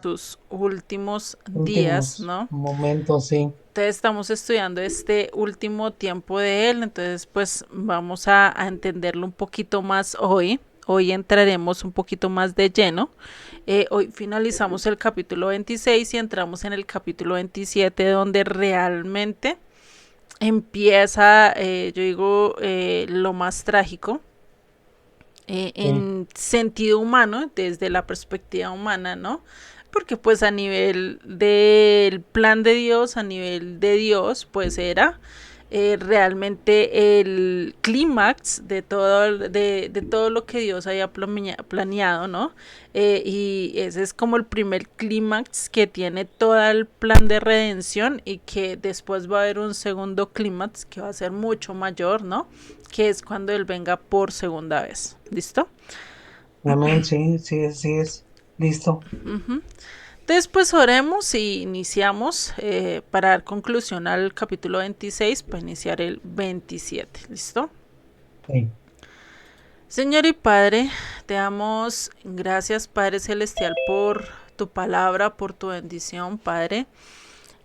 tus últimos días, Últimos ¿no? momentos, sí. Entonces estamos estudiando este último tiempo de él, entonces pues vamos a entenderlo un poquito más hoy. Hoy entraremos un poquito más de lleno. Hoy finalizamos el capítulo 26 y entramos en el capítulo 27 donde realmente empieza, yo digo, lo más trágico Sí. en sentido humano, desde la perspectiva humana, ¿no? Porque pues a nivel del plan de Dios, a nivel de Dios, pues era realmente el clímax de todo lo que Dios haya planeado, ¿no? Y ese es como el primer clímax que tiene todo el plan de redención y que después va a haber un segundo clímax que va a ser mucho mayor, ¿no? Que es cuando Él venga por segunda vez. ¿Listo? Amén, sí, sí, sí es. Listo. Después oremos y iniciamos para dar conclusión al capítulo 26 para iniciar el 27. ¿Listo? Sí. Señor y Padre, te damos gracias, Padre Celestial, por tu palabra, por tu bendición, Padre.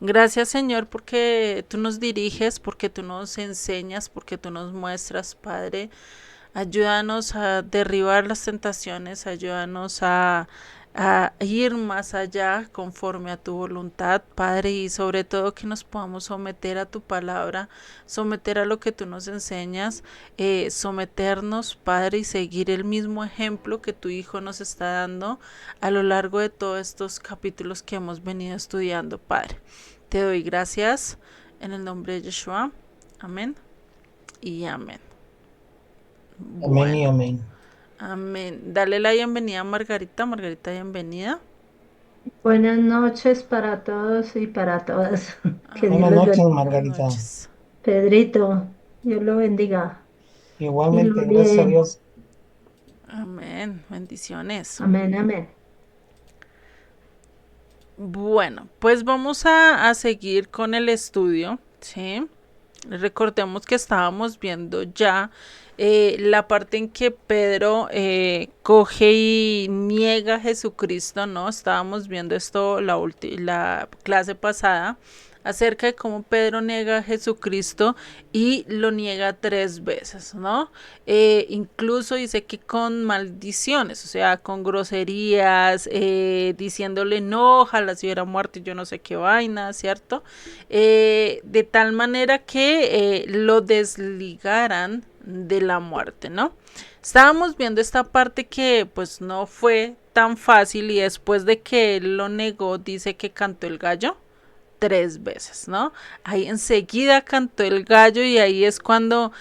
Gracias, Señor, porque tú nos diriges, porque tú nos enseñas, porque tú nos muestras, Padre. Ayúdanos a derribar las tentaciones, ayúdanos a ir más allá conforme a tu voluntad, Padre, y sobre todo que nos podamos someter a tu palabra, someter a lo que tú nos enseñas, someternos, Padre, y seguir el mismo ejemplo que tu Hijo nos está dando a lo largo de todos estos capítulos que hemos venido estudiando, Padre. Te doy gracias en el nombre de Yeshua. Amén y amén. Amén y Bueno. amén. Amén. Dale la bienvenida a Margarita. Margarita, bienvenida. Buenas noches para todos y para todas. Que Dios Buenas los noches, bendiga. Buenas Margarita. noches. Pedrito, Dios lo bendiga. Y Igualmente, gracias a Luli, Dios. Amén. Bendiciones. amén, amén. Bueno, pues vamos a seguir con el estudio, ¿sí? Recordemos que estábamos viendo ya la parte en que Pedro coge y niega a Jesucristo, ¿no? Estábamos viendo esto la clase pasada acerca de cómo Pedro niega a Jesucristo y lo niega 3 veces, ¿no? Incluso dice que con maldiciones, o sea, con groserías, diciéndole no, ojalá si hubiera muerto y yo no sé qué vaina, ¿cierto? De tal manera que lo desligaran de la muerte, ¿no? Estábamos viendo esta parte que pues no fue tan fácil y después de que él lo negó dice que cantó el gallo 3 veces, ¿no? Ahí enseguida cantó el gallo y ahí es cuando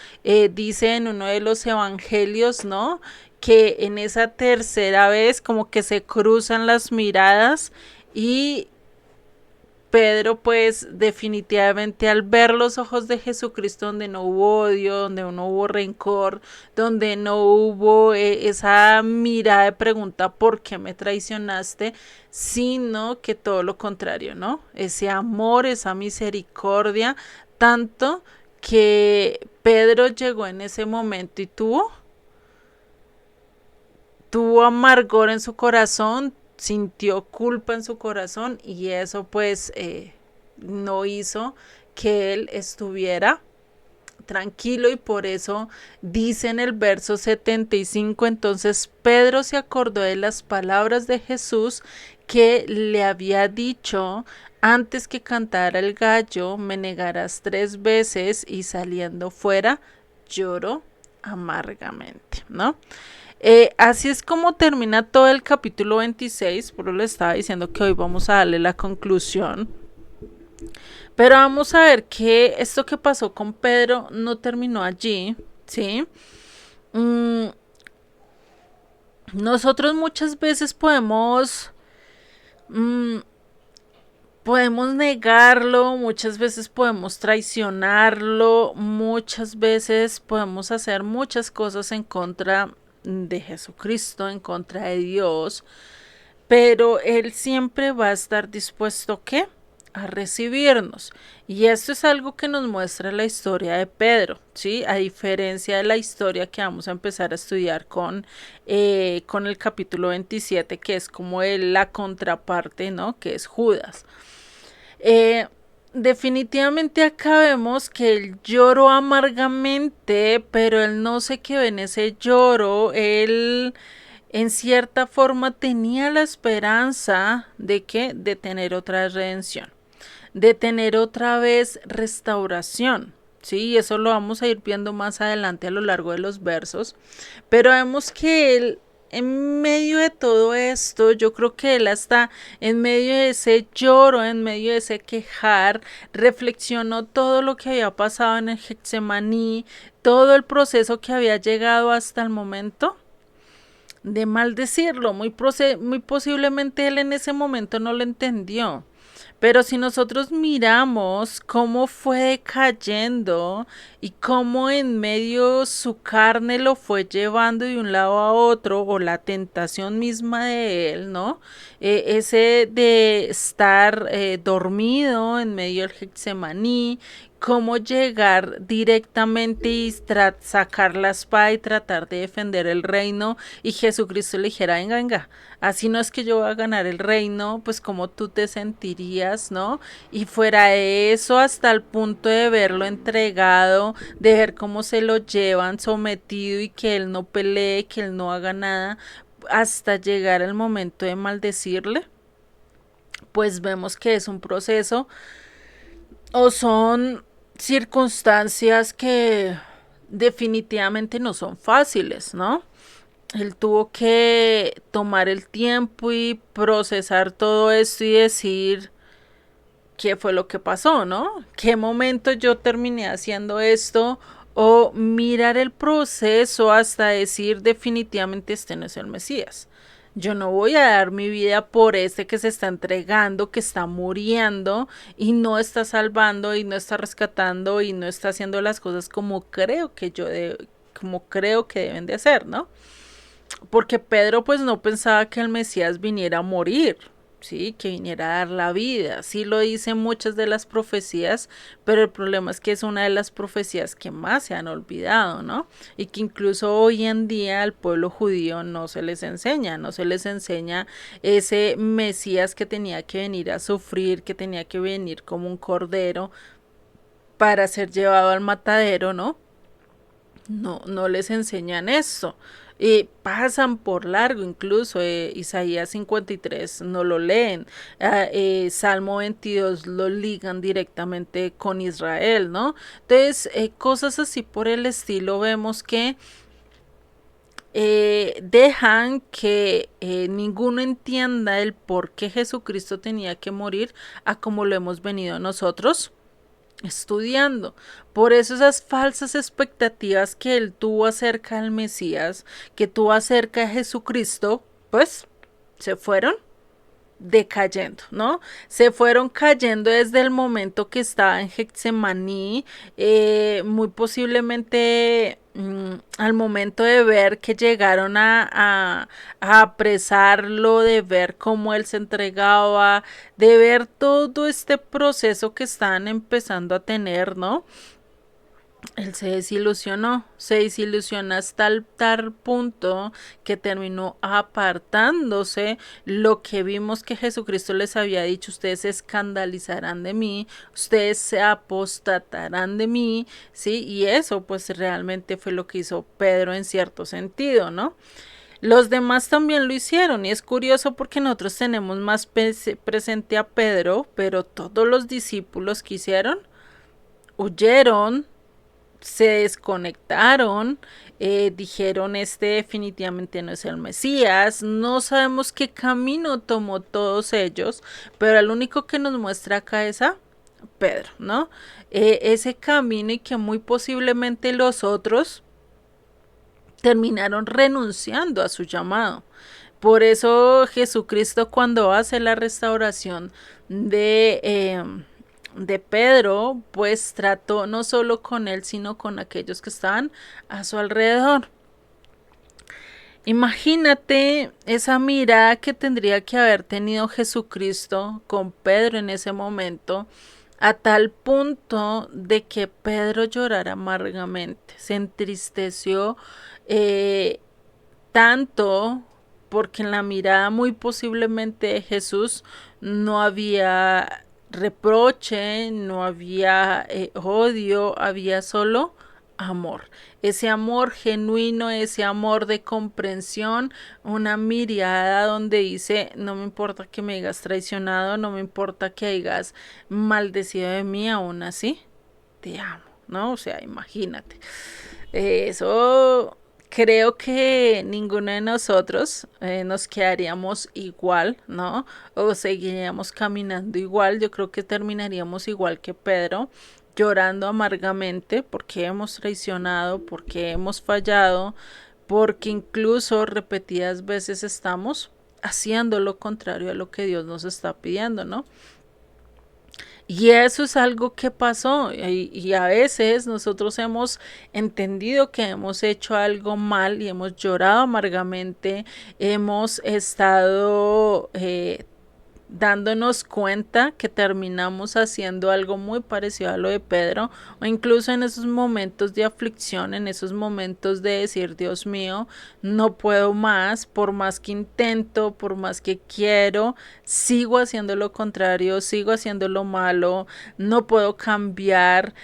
dice en uno de los evangelios, ¿no? Que en esa tercera vez como que se cruzan las miradas y Pedro pues definitivamente al ver los ojos de Jesucristo donde no hubo odio, donde no hubo rencor, donde no hubo esa mirada de pregunta ¿por qué me traicionaste? Sino que todo lo contrario, ¿no? Ese amor, esa misericordia, tanto que Pedro llegó en ese momento y tuvo amargor en su corazón, sintió culpa en su corazón y eso pues no hizo que él estuviera tranquilo y por eso dice en el verso 75, entonces Pedro se acordó de las palabras de Jesús que le había dicho antes que cantara el gallo, me negarás 3 veces y saliendo fuera lloró amargamente, ¿no? Así es como termina todo el capítulo 26, por eso le estaba diciendo que hoy vamos a darle la conclusión. Pero vamos a ver que esto que pasó con Pedro no terminó allí, ¿sí? Mm, nosotros muchas veces mm, podemos negarlo, muchas veces podemos traicionarlo, muchas veces podemos hacer muchas cosas en contra de Jesucristo, en contra de Dios, pero Él siempre va a estar dispuesto ¿qué? a recibirnos. Y esto es algo que nos muestra la historia de Pedro, ¿sí? A diferencia de la historia que vamos a empezar a estudiar con el capítulo 27, que es como la contraparte, ¿no? Que es Judas. Eh, Definitivamente acá vemos que él lloró amargamente, pero él no se quedó en ese lloro, él en cierta forma tenía la esperanza de que de tener otra redención, de tener otra vez restauración. Sí, eso lo vamos a ir viendo más adelante a lo largo de los versos, pero vemos que él en medio de todo esto, yo creo que él hasta en medio de ese lloro, en medio de ese quejar, reflexionó todo lo que había pasado en el Getsemaní, todo el proceso que había llegado hasta el momento de maldecirlo. Muy posiblemente él en ese momento no lo entendió. Pero si nosotros miramos cómo fue decayendo y cómo en medio su carne lo fue llevando de un lado a otro, o la tentación misma de él, ¿no? Ese de estar dormido en medio del Getsemaní, cómo llegar directamente y sacar la espada y tratar de defender el reino, y Jesucristo le dijera, venga, venga, así no es que yo voy a ganar el reino, pues como tú te sentirías, ¿no? Y fuera de eso, hasta el punto de verlo entregado, de ver cómo se lo llevan sometido y que él no pelee, que él no haga nada, hasta llegar el momento de maldecirle, pues vemos que es un proceso o son circunstancias que definitivamente no son fáciles, ¿no? Él tuvo que tomar el tiempo y procesar todo esto y decir qué fue lo que pasó, ¿no? ¿Qué momento yo terminé haciendo esto? O mirar el proceso hasta decir definitivamente este no es el Mesías. Yo no voy a dar mi vida por este que se está entregando, que está muriendo y no está salvando y no está rescatando y no está haciendo las cosas como creo que como creo que deben de hacer, ¿no? Porque Pedro pues no pensaba que el Mesías viniera a morir, sí, que viniera a dar la vida. Sí lo dicen muchas de las profecías, pero el problema es que es una de las profecías que más se han olvidado, ¿no? Y que incluso hoy en día al pueblo judío no se les enseña, no se les enseña ese Mesías que tenía que venir a sufrir, que tenía que venir como un cordero para ser llevado al matadero, ¿no? No les enseñan eso. Pasan por largo, incluso Isaías 53 no lo leen, Salmo 22 lo ligan directamente con Israel, ¿no? Entonces, cosas así por el estilo, vemos que dejan que ninguno entienda el por qué Jesucristo tenía que morir a como lo hemos venido nosotros estudiando. Por eso esas falsas expectativas que él tuvo acerca del Mesías, que tuvo acerca de Jesucristo, pues se fueron decayendo, ¿no? Se fueron cayendo desde el momento que estaba en Getsemaní, muy posiblemente al momento de ver que llegaron a apresarlo, de ver cómo él se entregaba, de ver todo este proceso que estaban empezando a tener, ¿no? Él se desilusionó hasta el tal punto que terminó apartándose. Lo que vimos que Jesucristo les había dicho, ustedes se escandalizarán de mí, ustedes se apostatarán de mí, ¿sí? Y eso pues realmente fue lo que hizo Pedro en cierto sentido, ¿no? Los demás también lo hicieron y es curioso porque nosotros tenemos más presente a Pedro, pero todos los discípulos que hicieron huyeron, se desconectaron, dijeron este definitivamente no es el Mesías, no sabemos qué camino tomó todos ellos, pero el único que nos muestra acá es a Pedro, ¿no? Ese camino y que muy posiblemente los otros terminaron renunciando a su llamado. Por eso Jesucristo cuando hace la restauración de Pedro, pues trató no solo con él, sino con aquellos que estaban a su alrededor. Imagínate esa mirada que tendría que haber tenido Jesucristo con Pedro en ese momento, a tal punto de que Pedro llorara amargamente, se entristeció eh, tanto porque en la mirada muy posiblemente de Jesús no había reproche, no había odio, había solo amor. Ese amor genuino, ese amor de comprensión, una mirada donde dice, no me importa que me hayas traicionado, no me importa que hayas maldecido de mí, aún así te amo, ¿no? O sea, imagínate. Eso creo que ninguno de nosotros nos quedaríamos igual, ¿no? O seguiríamos caminando igual. Yo creo que terminaríamos igual que Pedro, llorando amargamente porque hemos traicionado, porque hemos fallado, porque incluso repetidas veces estamos haciendo lo contrario a lo que Dios nos está pidiendo, ¿no? Y eso es algo que pasó y a veces nosotros hemos entendido que hemos hecho algo mal y hemos llorado amargamente, hemos estado dándonos cuenta que terminamos haciendo algo muy parecido a lo de Pedro, o incluso en esos momentos de aflicción, en esos momentos de decir, Dios mío, no puedo más, por más que intento, por más que quiero, sigo haciendo lo contrario, sigo haciendo lo malo, no puedo cambiar,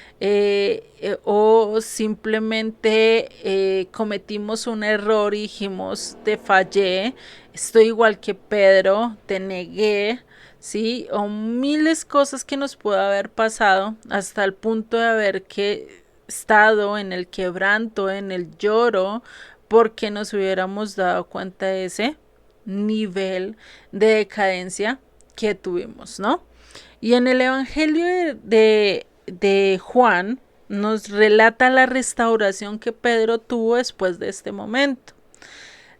o simplemente cometimos un error y dijimos, te fallé, estoy igual que Pedro, te negué, ¿sí? O miles cosas que nos pudo haber pasado hasta el punto de haber que estado en el quebranto, en el lloro, porque nos hubiéramos dado cuenta de ese nivel de decadencia que tuvimos, ¿no? Y en el Evangelio de Juan nos relata la restauración que Pedro tuvo después de este momento.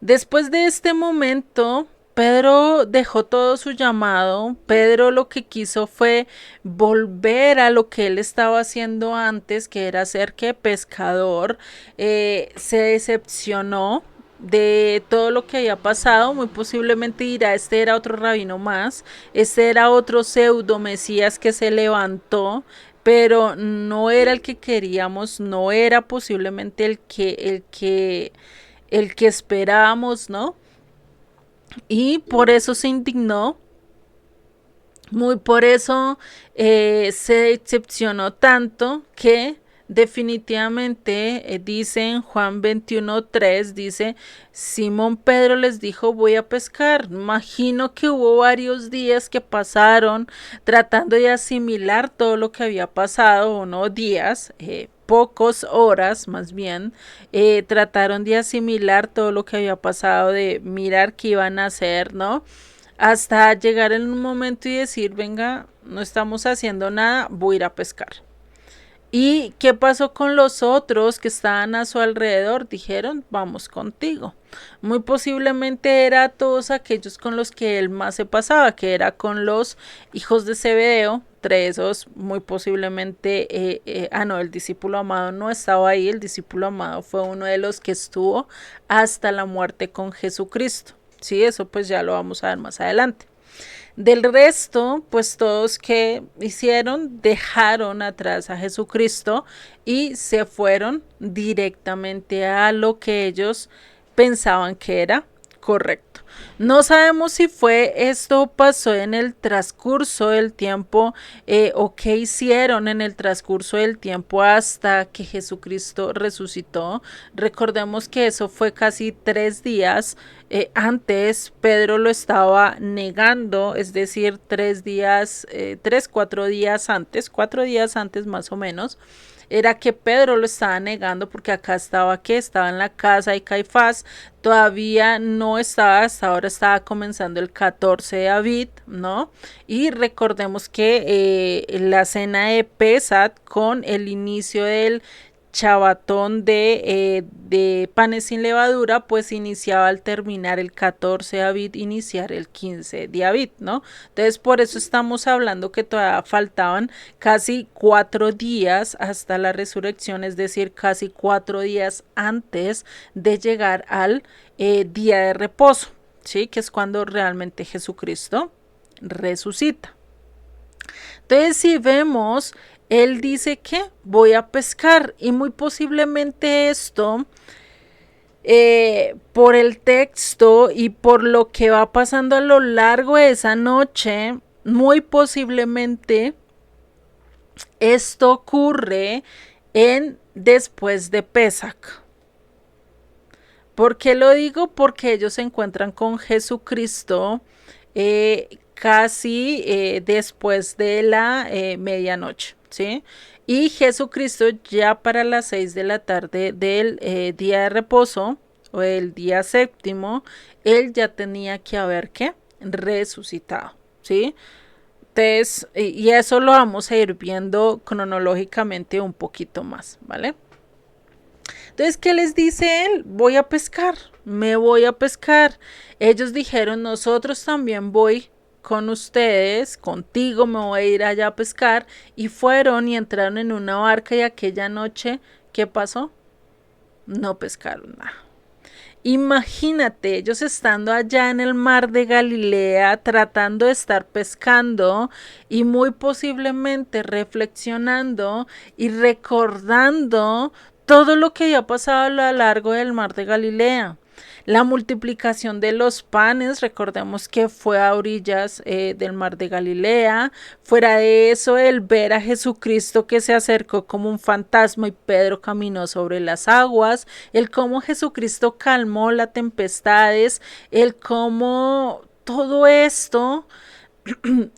Después de este momento, Pedro dejó todo su llamado. Pedro lo que quiso fue volver a lo que él estaba haciendo antes, que era ser que pescador. Se decepcionó de todo lo que había pasado. Muy posiblemente dirá, este era otro rabino más, este era otro pseudo mesías que se levantó, pero no era el que queríamos, no era posiblemente el que esperábamos, ¿no? Y por eso se indignó, muy por eso se decepcionó tanto que definitivamente dice en Juan 21:3, dice, Simón Pedro les dijo, voy a pescar. Imagino que hubo varios días que pasaron tratando de asimilar todo lo que había pasado, o no días, pocos horas más bien, trataron de asimilar todo lo que había pasado, de mirar qué iban a hacer, ¿no? Hasta llegar en un momento y decir, venga, no estamos haciendo nada, voy a ir a pescar. ¿Y qué pasó con los otros que estaban a su alrededor? Dijeron, vamos contigo. Muy posiblemente era todos aquellos con los que él más se pasaba, que era con los hijos de Zebedeo. Entre esos, muy posiblemente, no, el discípulo amado no estaba ahí. El discípulo amado fue uno de los que estuvo hasta la muerte con Jesucristo. Sí, eso pues ya lo vamos a ver más adelante. Del resto, pues todos que hicieron, dejaron atrás a Jesucristo y se fueron directamente a lo que ellos pensaban que era correcto. No sabemos si fue esto pasó en el transcurso del tiempo o qué hicieron en el transcurso del tiempo hasta que Jesucristo resucitó. Recordemos que eso fue casi 3 días. Antes Pedro lo estaba negando, es decir, 3 días, 4 días antes, 4 días antes más o menos, era que Pedro lo estaba negando porque acá estaba que estaba en la casa de Caifás, todavía no estaba, hasta ahora estaba comenzando el 14 de Abid, ¿no? Y recordemos que la cena de Pesat con el inicio del chabatón de panes sin levadura, pues iniciaba al terminar el 14 de Abid, iniciar el 15 de Abid, ¿no? Entonces por eso estamos hablando que todavía faltaban casi 4 días hasta la resurrección, es decir, casi 4 días antes de llegar al día de reposo, ¿sí? Que es cuando realmente Jesucristo resucita. Entonces, si vemos, él dice que voy a pescar y muy posiblemente esto, por el texto y por lo que va pasando a lo largo de esa noche, muy posiblemente esto ocurre en después de Pesach. ¿Por qué lo digo? Porque ellos se encuentran con Jesucristo casi después de la medianoche, ¿sí? Y Jesucristo ya para las 6 de la tarde del día de reposo o el día séptimo, él ya tenía que haber ¿qué? Resucitado, ¿sí? Entonces, y eso lo vamos a ir viendo cronológicamente un poquito más, ¿vale? Entonces, ¿qué les dice él? Voy a pescar, me voy a pescar. Ellos dijeron, nosotros también voy con ustedes, contigo me voy a ir allá a pescar. Y fueron y entraron en una barca y aquella noche, ¿qué pasó? No pescaron nada. Imagínate, ellos estando allá en el mar de Galilea, tratando de estar pescando y muy posiblemente reflexionando y recordando todo lo que había pasado a lo largo del mar de Galilea. La multiplicación de los panes, recordemos que fue a orillas del mar de Galilea. Fuera de eso, el ver a Jesucristo que se acercó como un fantasma y Pedro caminó sobre las aguas. El cómo Jesucristo calmó las tempestades. El cómo todo esto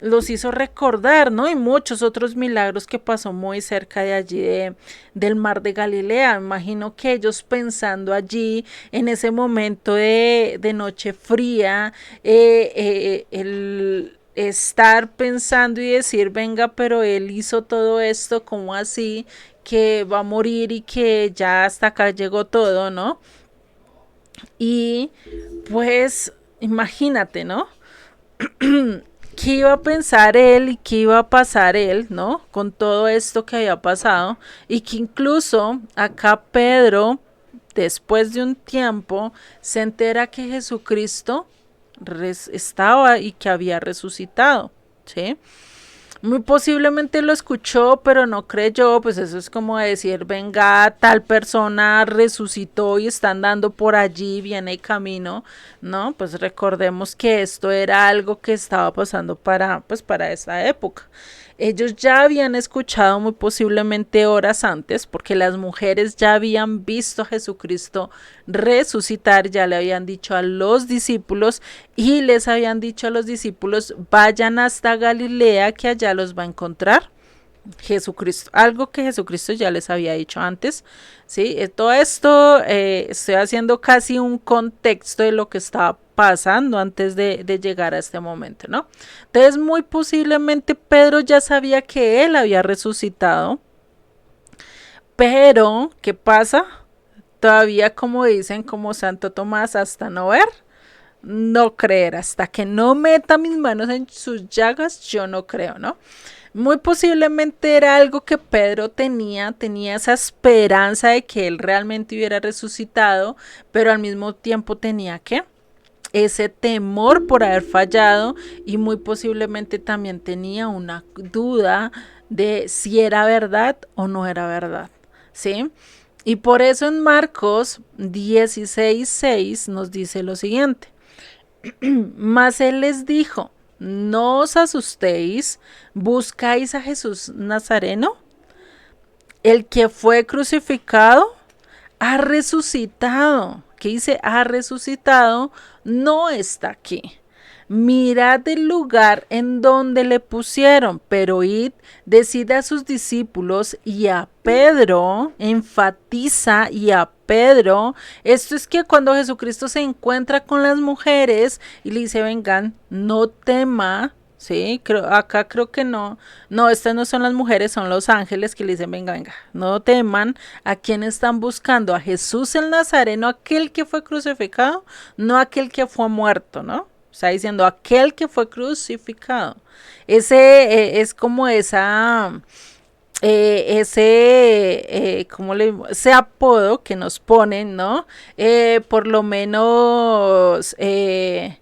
los hizo recordar, ¿no? Y muchos otros milagros que pasó muy cerca de allí del mar de Galilea. Imagino que ellos pensando allí en ese momento de noche fría, el estar pensando y decir, venga, pero él hizo todo esto, ¿cómo así? Que va a morir y que ya hasta acá llegó todo, ¿no? Y pues imagínate, ¿no? ¿Qué iba a pensar él y qué iba a pasar él, ¿no? Con todo esto que había pasado y que incluso acá Pedro, después de un tiempo, se entera que Jesucristo estaba y que había resucitado, ¿sí? Muy posiblemente lo escuchó, pero no creyó, pues eso es como decir, venga, tal persona resucitó y está andando por allí, viene el camino, ¿no? Pues recordemos que esto era algo que estaba pasando pues para esa época. Ellos ya habían escuchado muy posiblemente horas antes, porque las mujeres ya habían visto a Jesucristo resucitar, ya le habían dicho a los discípulos y les habían dicho a los discípulos, vayan hasta Galilea que allá los va a encontrar Jesucristo, algo que Jesucristo ya les había dicho antes, ¿sí? Todo esto estoy haciendo casi un contexto de lo que estaba pasando antes de llegar a este momento, ¿no? Entonces muy posiblemente Pedro ya sabía que él había resucitado, pero ¿qué pasa? Todavía como dicen como Santo Tomás, hasta no ver, no creer, hasta que no meta mis manos en sus llagas, yo no creo, ¿no? Muy posiblemente era algo que Pedro tenía esa esperanza de que él realmente hubiera resucitado, pero al mismo tiempo tenía que ese temor por haber fallado y muy posiblemente también tenía una duda de si era verdad o no era verdad, ¿sí? Y por eso en Marcos 16:6 nos dice lo siguiente. Mas él les dijo, no os asustéis, buscáis a Jesús Nazareno, el que fue crucificado, ha resucitado. ¿Qué dice? Ha resucitado, no está aquí. Mirad el lugar en donde le pusieron, pero id, decid a sus discípulos y a Pedro, enfatiza y a Pedro, esto es que cuando Jesucristo se encuentra con las mujeres y le dice, vengan, no tema, sí, acá creo que no, estas no son las mujeres, son los ángeles que le dicen, venga, no teman, ¿a quién están buscando? A Jesús el Nazareno, aquel que fue crucificado, no aquel que fue muerto, ¿no? Está diciendo aquel que fue crucificado. Ese es como esa ese apodo que nos ponen, ¿no? Por lo menos a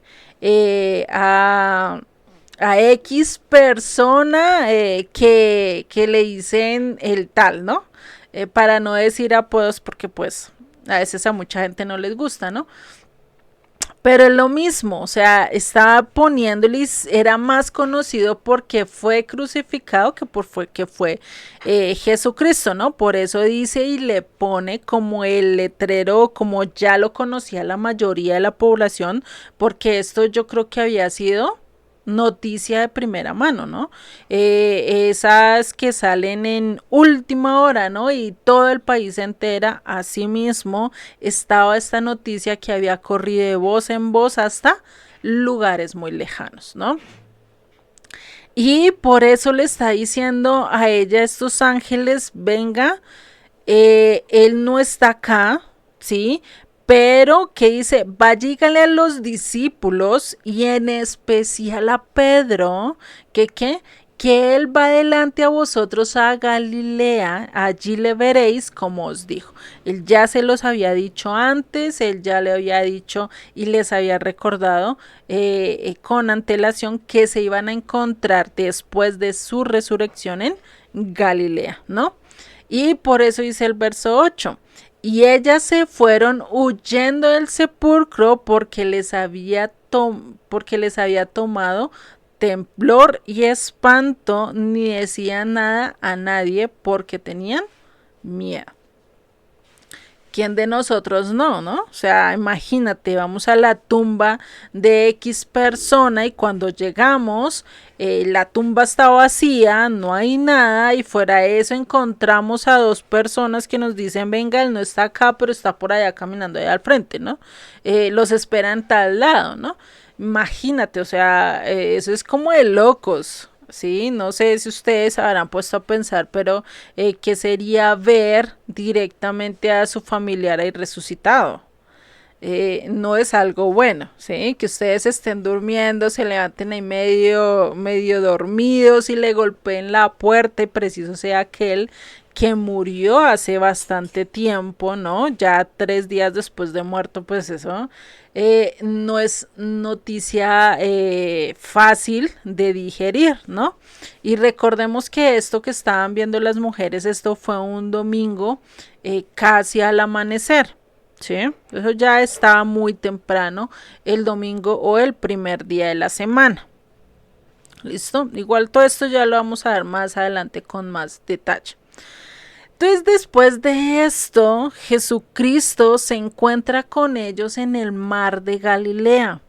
X persona que le dicen el tal, ¿no? Para no decir apodos porque pues a veces a mucha gente no les gusta, ¿no? Pero es lo mismo, o sea, estaba poniéndole, era más conocido porque fue crucificado que fue Jesucristo, ¿no? Por eso dice y le pone como el letrero, como ya lo conocía la mayoría de la población, porque esto yo creo que había sido noticia de primera mano, ¿no? Esas que salen en última hora, ¿no? Y todo el país se entera. Asimismo, estaba esta noticia que había corrido de voz en voz hasta lugares muy lejanos, ¿no? Y por eso le está diciendo a ella estos ángeles, venga, él no está acá, ¿sí? Pero que dice, dígale a los discípulos y en especial a Pedro, que él va delante a vosotros a Galilea, allí le veréis como os dijo. Él ya se los había dicho antes, él ya le había dicho y les había recordado con antelación que se iban a encontrar después de su resurrección en Galilea, ¿no? Y por eso dice el verso 8. Y ellas se fueron huyendo del sepulcro porque les había tomado temblor y espanto, ni decían nada a nadie porque tenían miedo. ¿Quién de nosotros no, no? O sea, imagínate, vamos a la tumba de X persona y cuando llegamos, la tumba está vacía, no hay nada y fuera de eso encontramos a dos personas que nos dicen, venga, él no está acá, pero está por allá caminando allá al frente, ¿no? Los espera en tal lado, ¿no? Imagínate, o sea, eso es como de locos. Sí, no sé si ustedes habrán puesto a pensar, pero ¿qué sería ver directamente a su familiar ahí resucitado? No es algo bueno, ¿sí? Que ustedes estén durmiendo, se levanten ahí medio dormidos y le golpeen la puerta y preciso sea aquel que murió hace bastante tiempo, ¿no? Ya 3 días después de muerto, pues eso no es noticia fácil de digerir, ¿no? Y recordemos que esto que estaban viendo las mujeres, esto fue un domingo casi al amanecer. Sí, eso ya estaba muy temprano el domingo o el primer día de la semana. ¿Listo? Igual todo esto ya lo vamos a ver más adelante con más detalle. Entonces después de esto, Jesucristo se encuentra con ellos en el mar de Galilea.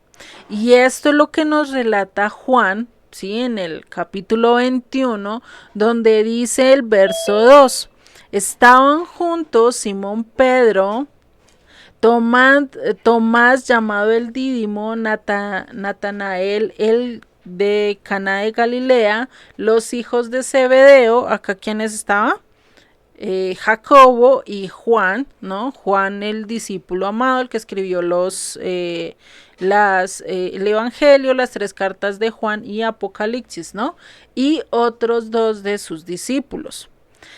Y esto es lo que nos relata Juan, ¿sí? En el capítulo 21, donde dice el verso 2. Estaban juntos Simón Pedro, Tomás llamado el Dídimo, Natanael el de Caná de Galilea, los hijos de Zebedeo, acá quienes estaban, Jacobo y Juan, ¿no? Juan el discípulo amado, el que escribió el Evangelio, las 3 cartas de Juan y Apocalipsis, ¿no? Y otros 2 de sus discípulos.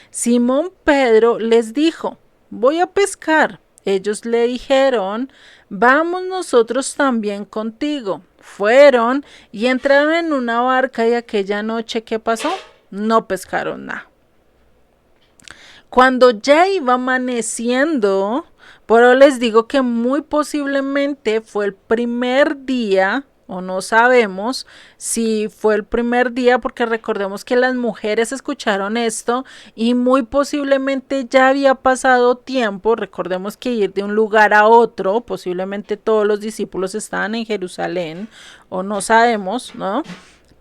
Simón Pedro les dijo, voy a pescar. Ellos le dijeron, vamos nosotros también contigo. Fueron y entraron en una barca y aquella noche, ¿qué pasó? No pescaron nada. Cuando ya iba amaneciendo, pero les digo que muy posiblemente fue el primer día, o no sabemos si fue el primer día, porque recordemos que las mujeres escucharon esto y muy posiblemente ya había pasado tiempo. Recordemos que ir de un lugar a otro, posiblemente todos los discípulos estaban en Jerusalén, o no sabemos, ¿no?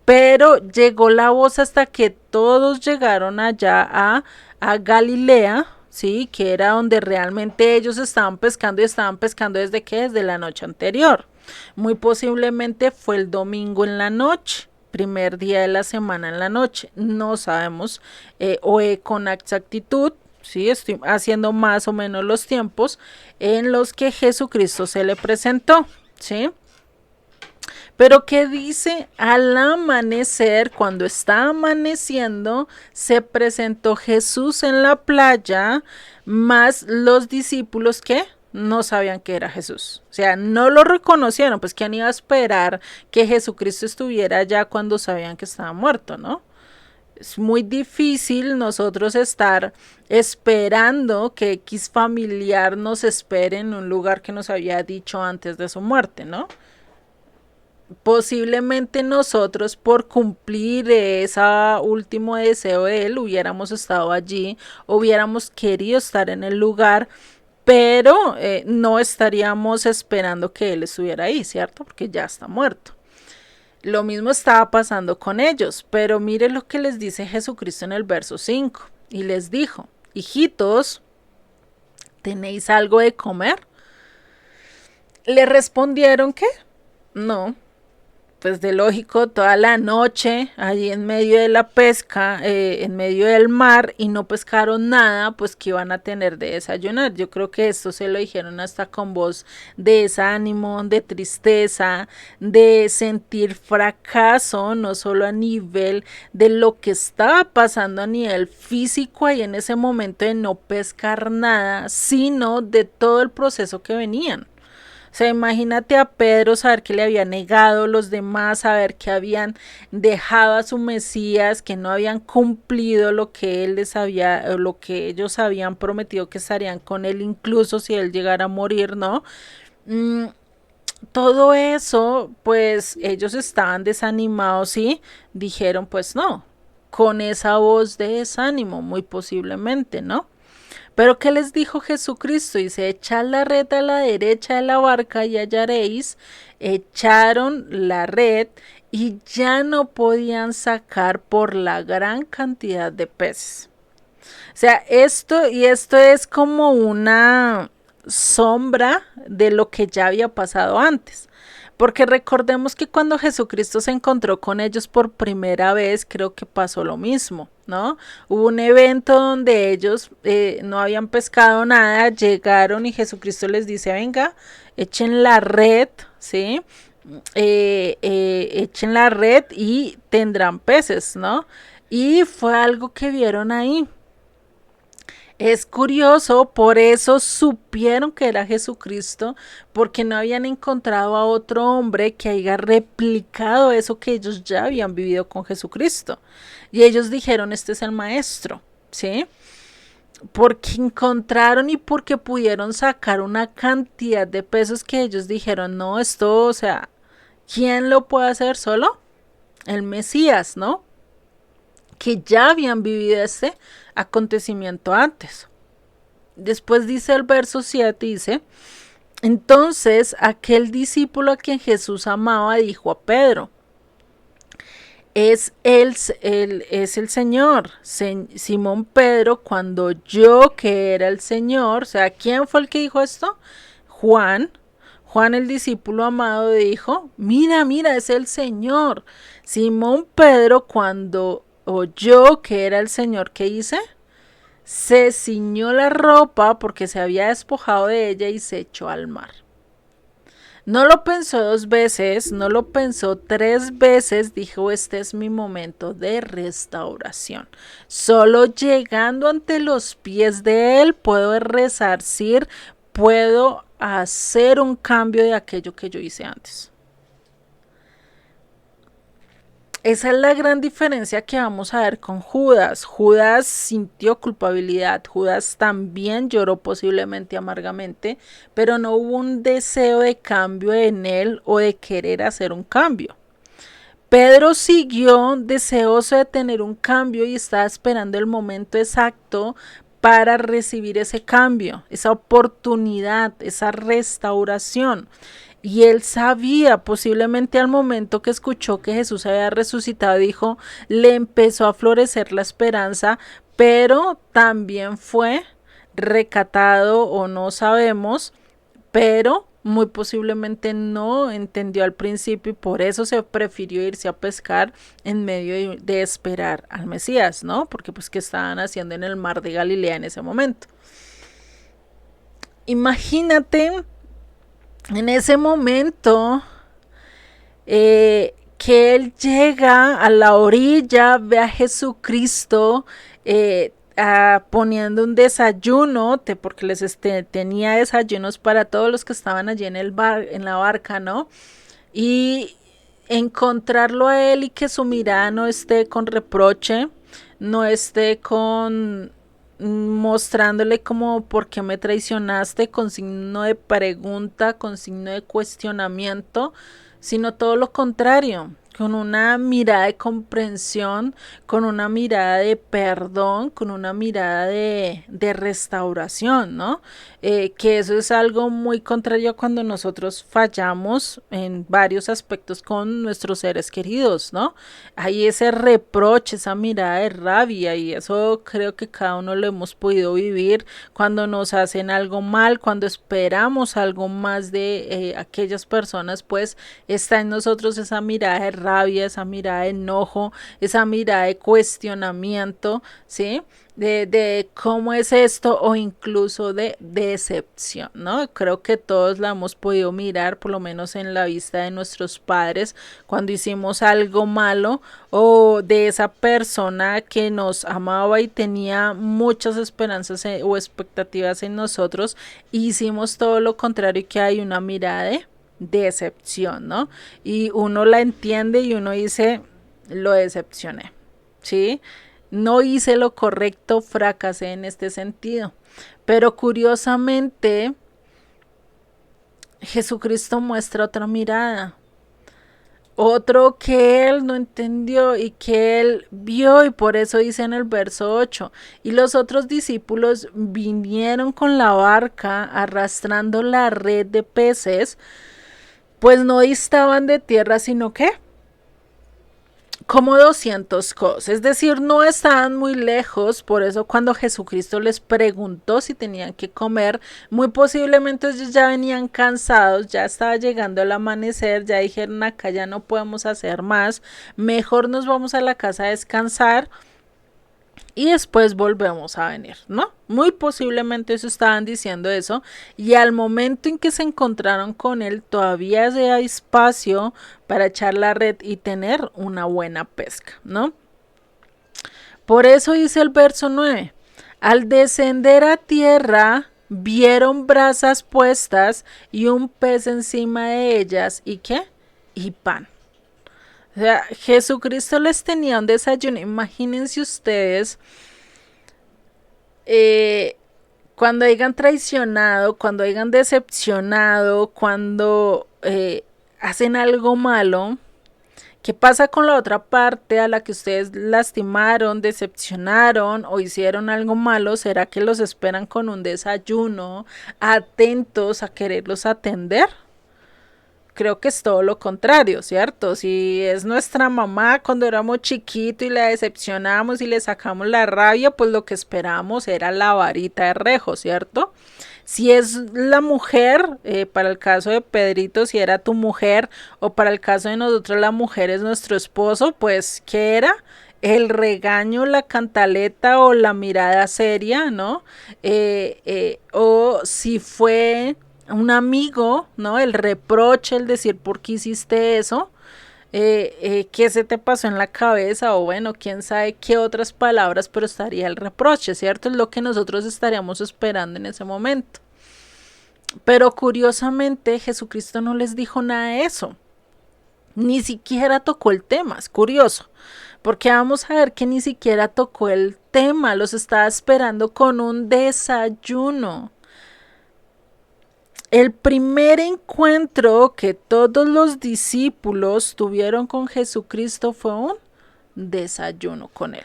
Pero llegó la voz hasta que todos llegaron allá a Galilea, sí, que era donde realmente ellos estaban pescando y estaban pescando desde la noche anterior. Muy posiblemente fue el domingo en la noche, primer día de la semana en la noche. No sabemos con exactitud. Sí, estoy haciendo más o menos los tiempos en los que Jesucristo se le presentó, ¿sí? Pero ¿qué dice? Al amanecer, cuando está amaneciendo, se presentó Jesús en la playa, más los discípulos que no sabían que era Jesús. O sea, no lo reconocieron, pues ¿quién iba a esperar que Jesucristo estuviera allá cuando sabían que estaba muerto, no? Es muy difícil nosotros estar esperando que X familiar nos espere en un lugar que nos había dicho antes de su muerte, ¿no? Posiblemente nosotros por cumplir ese último deseo de él hubiéramos estado allí, hubiéramos querido estar en el lugar, pero no estaríamos esperando que él estuviera ahí, ¿cierto? Porque ya está muerto. Lo mismo estaba pasando con ellos, pero mire lo que les dice Jesucristo en el verso 5. Y les dijo, hijitos, ¿tenéis algo de comer? Le respondieron que no. Pues de lógico, toda la noche allí en medio de la pesca, en medio del mar, y no pescaron nada, pues que iban a tener de desayunar. Yo creo que esto se lo dijeron hasta con voz de desánimo, de tristeza, de sentir fracaso, no solo a nivel de lo que estaba pasando a nivel físico ahí en ese momento de no pescar nada, sino de todo el proceso que venían. O sea, imagínate a Pedro saber que le había negado, los demás saber que habían dejado a su Mesías, que no habían cumplido lo que él les había, lo que ellos habían prometido que estarían con él, incluso si él llegara a morir, ¿no? Todo eso, pues ellos estaban desanimados y dijeron, pues no, con esa voz de desánimo, muy posiblemente, ¿no? Pero ¿qué les dijo Jesucristo? Dice, echad la red a la derecha de la barca y hallaréis. Echaron la red y ya no podían sacar por la gran cantidad de peces. O sea, esto es como una sombra de lo que ya había pasado antes. Porque recordemos que cuando Jesucristo se encontró con ellos por primera vez, creo que pasó lo mismo, ¿no? Hubo un evento donde ellos no habían pescado nada, llegaron y Jesucristo les dice, venga, echen la red, ¿sí? Echen la red y tendrán peces, ¿no? Y fue algo que vieron ahí. Es curioso, por eso supieron que era Jesucristo, porque no habían encontrado a otro hombre que haya replicado eso que ellos ya habían vivido con Jesucristo. Y ellos dijeron, este es el maestro, ¿sí? Porque encontraron y porque pudieron sacar una cantidad de pesos que ellos dijeron, no, esto, o sea, ¿quién lo puede hacer solo? El Mesías, ¿no? Que ya habían vivido este acontecimiento antes. Después dice el verso 7, dice, entonces aquel discípulo a quien Jesús amaba dijo a Pedro, es el Señor. Simón Pedro, cuando oyó que era el Señor, o sea, ¿quién fue el que dijo esto? Juan. Juan el discípulo amado dijo, mira, mira, es el Señor. Simón Pedro, cuando oyó que era el Señor, ¿qué hice? Se ciñó la ropa porque se había despojado de ella y se echó al mar. No lo pensó 2 veces, no lo pensó 3 veces, dijo, este es mi momento de restauración. Solo llegando ante los pies de él puedo resarcir, puedo hacer un cambio de aquello que yo hice antes. Esa es la gran diferencia que vamos a ver con Judas. Judas sintió culpabilidad, Judas también lloró posiblemente amargamente, pero no hubo un deseo de cambio en él o de querer hacer un cambio. Pedro siguió deseoso de tener un cambio y estaba esperando el momento exacto para recibir ese cambio, esa oportunidad, esa restauración. Y él sabía, posiblemente al momento que escuchó que Jesús había resucitado, dijo, le empezó a florecer la esperanza, pero también fue recatado o no sabemos, pero muy posiblemente no entendió al principio y por eso se prefirió irse a pescar en medio de esperar al Mesías, ¿no? Porque pues qué estaban haciendo en el mar de Galilea en ese momento. Imagínate en ese momento que él llega a la orilla, ve a Jesucristo poniendo un desayuno, porque tenía desayunos para todos los que estaban allí en la barca, ¿no? Y encontrarlo a él y que su mirada no esté con reproche, no esté con mostrándole como por qué me traicionaste, con signo de pregunta, con signo de cuestionamiento, sino todo lo contrario, con una mirada de comprensión, con una mirada de perdón, con una mirada de restauración, ¿no? Que eso es algo muy contrario cuando nosotros fallamos en varios aspectos con nuestros seres queridos, ¿no? Hay ese reproche, esa mirada de rabia, y eso creo que cada uno lo hemos podido vivir cuando nos hacen algo mal, cuando esperamos algo más de aquellas personas, pues está en nosotros esa mirada de rabia, esa mirada de enojo, esa mirada de cuestionamiento, ¿sí? De cómo es esto, o incluso de decepción, ¿no? Creo que todos la hemos podido mirar, por lo menos en la vista de nuestros padres, cuando hicimos algo malo, o de esa persona que nos amaba y tenía muchas esperanzas o expectativas en nosotros, hicimos todo lo contrario, y que hay una mirada de decepción, ¿no? Y uno la entiende y uno dice, lo decepcioné, ¿sí? No hice lo correcto, fracasé en este sentido. Pero curiosamente, Jesucristo muestra otra mirada, otro que él no entendió y que él vio, y por eso dice en el verso 8, y los otros discípulos vinieron con la barca arrastrando la red de peces, pues no distaban de tierra, sino que como 200 codos, es decir, no estaban muy lejos. Por eso cuando Jesucristo les preguntó si tenían que comer, muy posiblemente ellos ya venían cansados, ya estaba llegando el amanecer, ya dijeron, acá ya no podemos hacer más, mejor nos vamos a la casa a descansar y después volvemos a venir, ¿no? Muy posiblemente eso estaban diciendo eso, y al momento en que se encontraron con él todavía había espacio para echar la red y tener una buena pesca, ¿no? Por eso dice el verso 9, al descender a tierra vieron brasas puestas y un pez encima de ellas, ¿y qué? Y pan. O sea, Jesucristo les tenía un desayuno. Imagínense ustedes, cuando hayan traicionado, cuando hayan decepcionado, cuando hacen algo malo, ¿qué pasa con la otra parte a la que ustedes lastimaron, decepcionaron o hicieron algo malo? ¿Será que los esperan con un desayuno, atentos a quererlos atender? Creo que es todo lo contrario, ¿cierto? Si es nuestra mamá cuando éramos chiquitos y la decepcionamos y le sacamos la rabia, pues lo que esperamos era la varita de rejo, ¿cierto? Si es la mujer, para el caso de Pedrito, si era tu mujer, o para el caso de nosotros la mujer es nuestro esposo, pues ¿qué era? El regaño, la cantaleta o la mirada seria, ¿no? O si fue un amigo, ¿no? El reproche, el decir por qué hiciste eso, qué se te pasó en la cabeza, o bueno, quién sabe qué otras palabras, pero estaría el reproche, ¿cierto? Es lo que nosotros estaríamos esperando en ese momento. Pero curiosamente Jesucristo no les dijo nada de eso, ni siquiera tocó el tema. Es curioso, porque vamos a ver que ni siquiera tocó el tema, los estaba esperando con un desayuno. El primer encuentro que todos los discípulos tuvieron con Jesucristo fue un desayuno con él.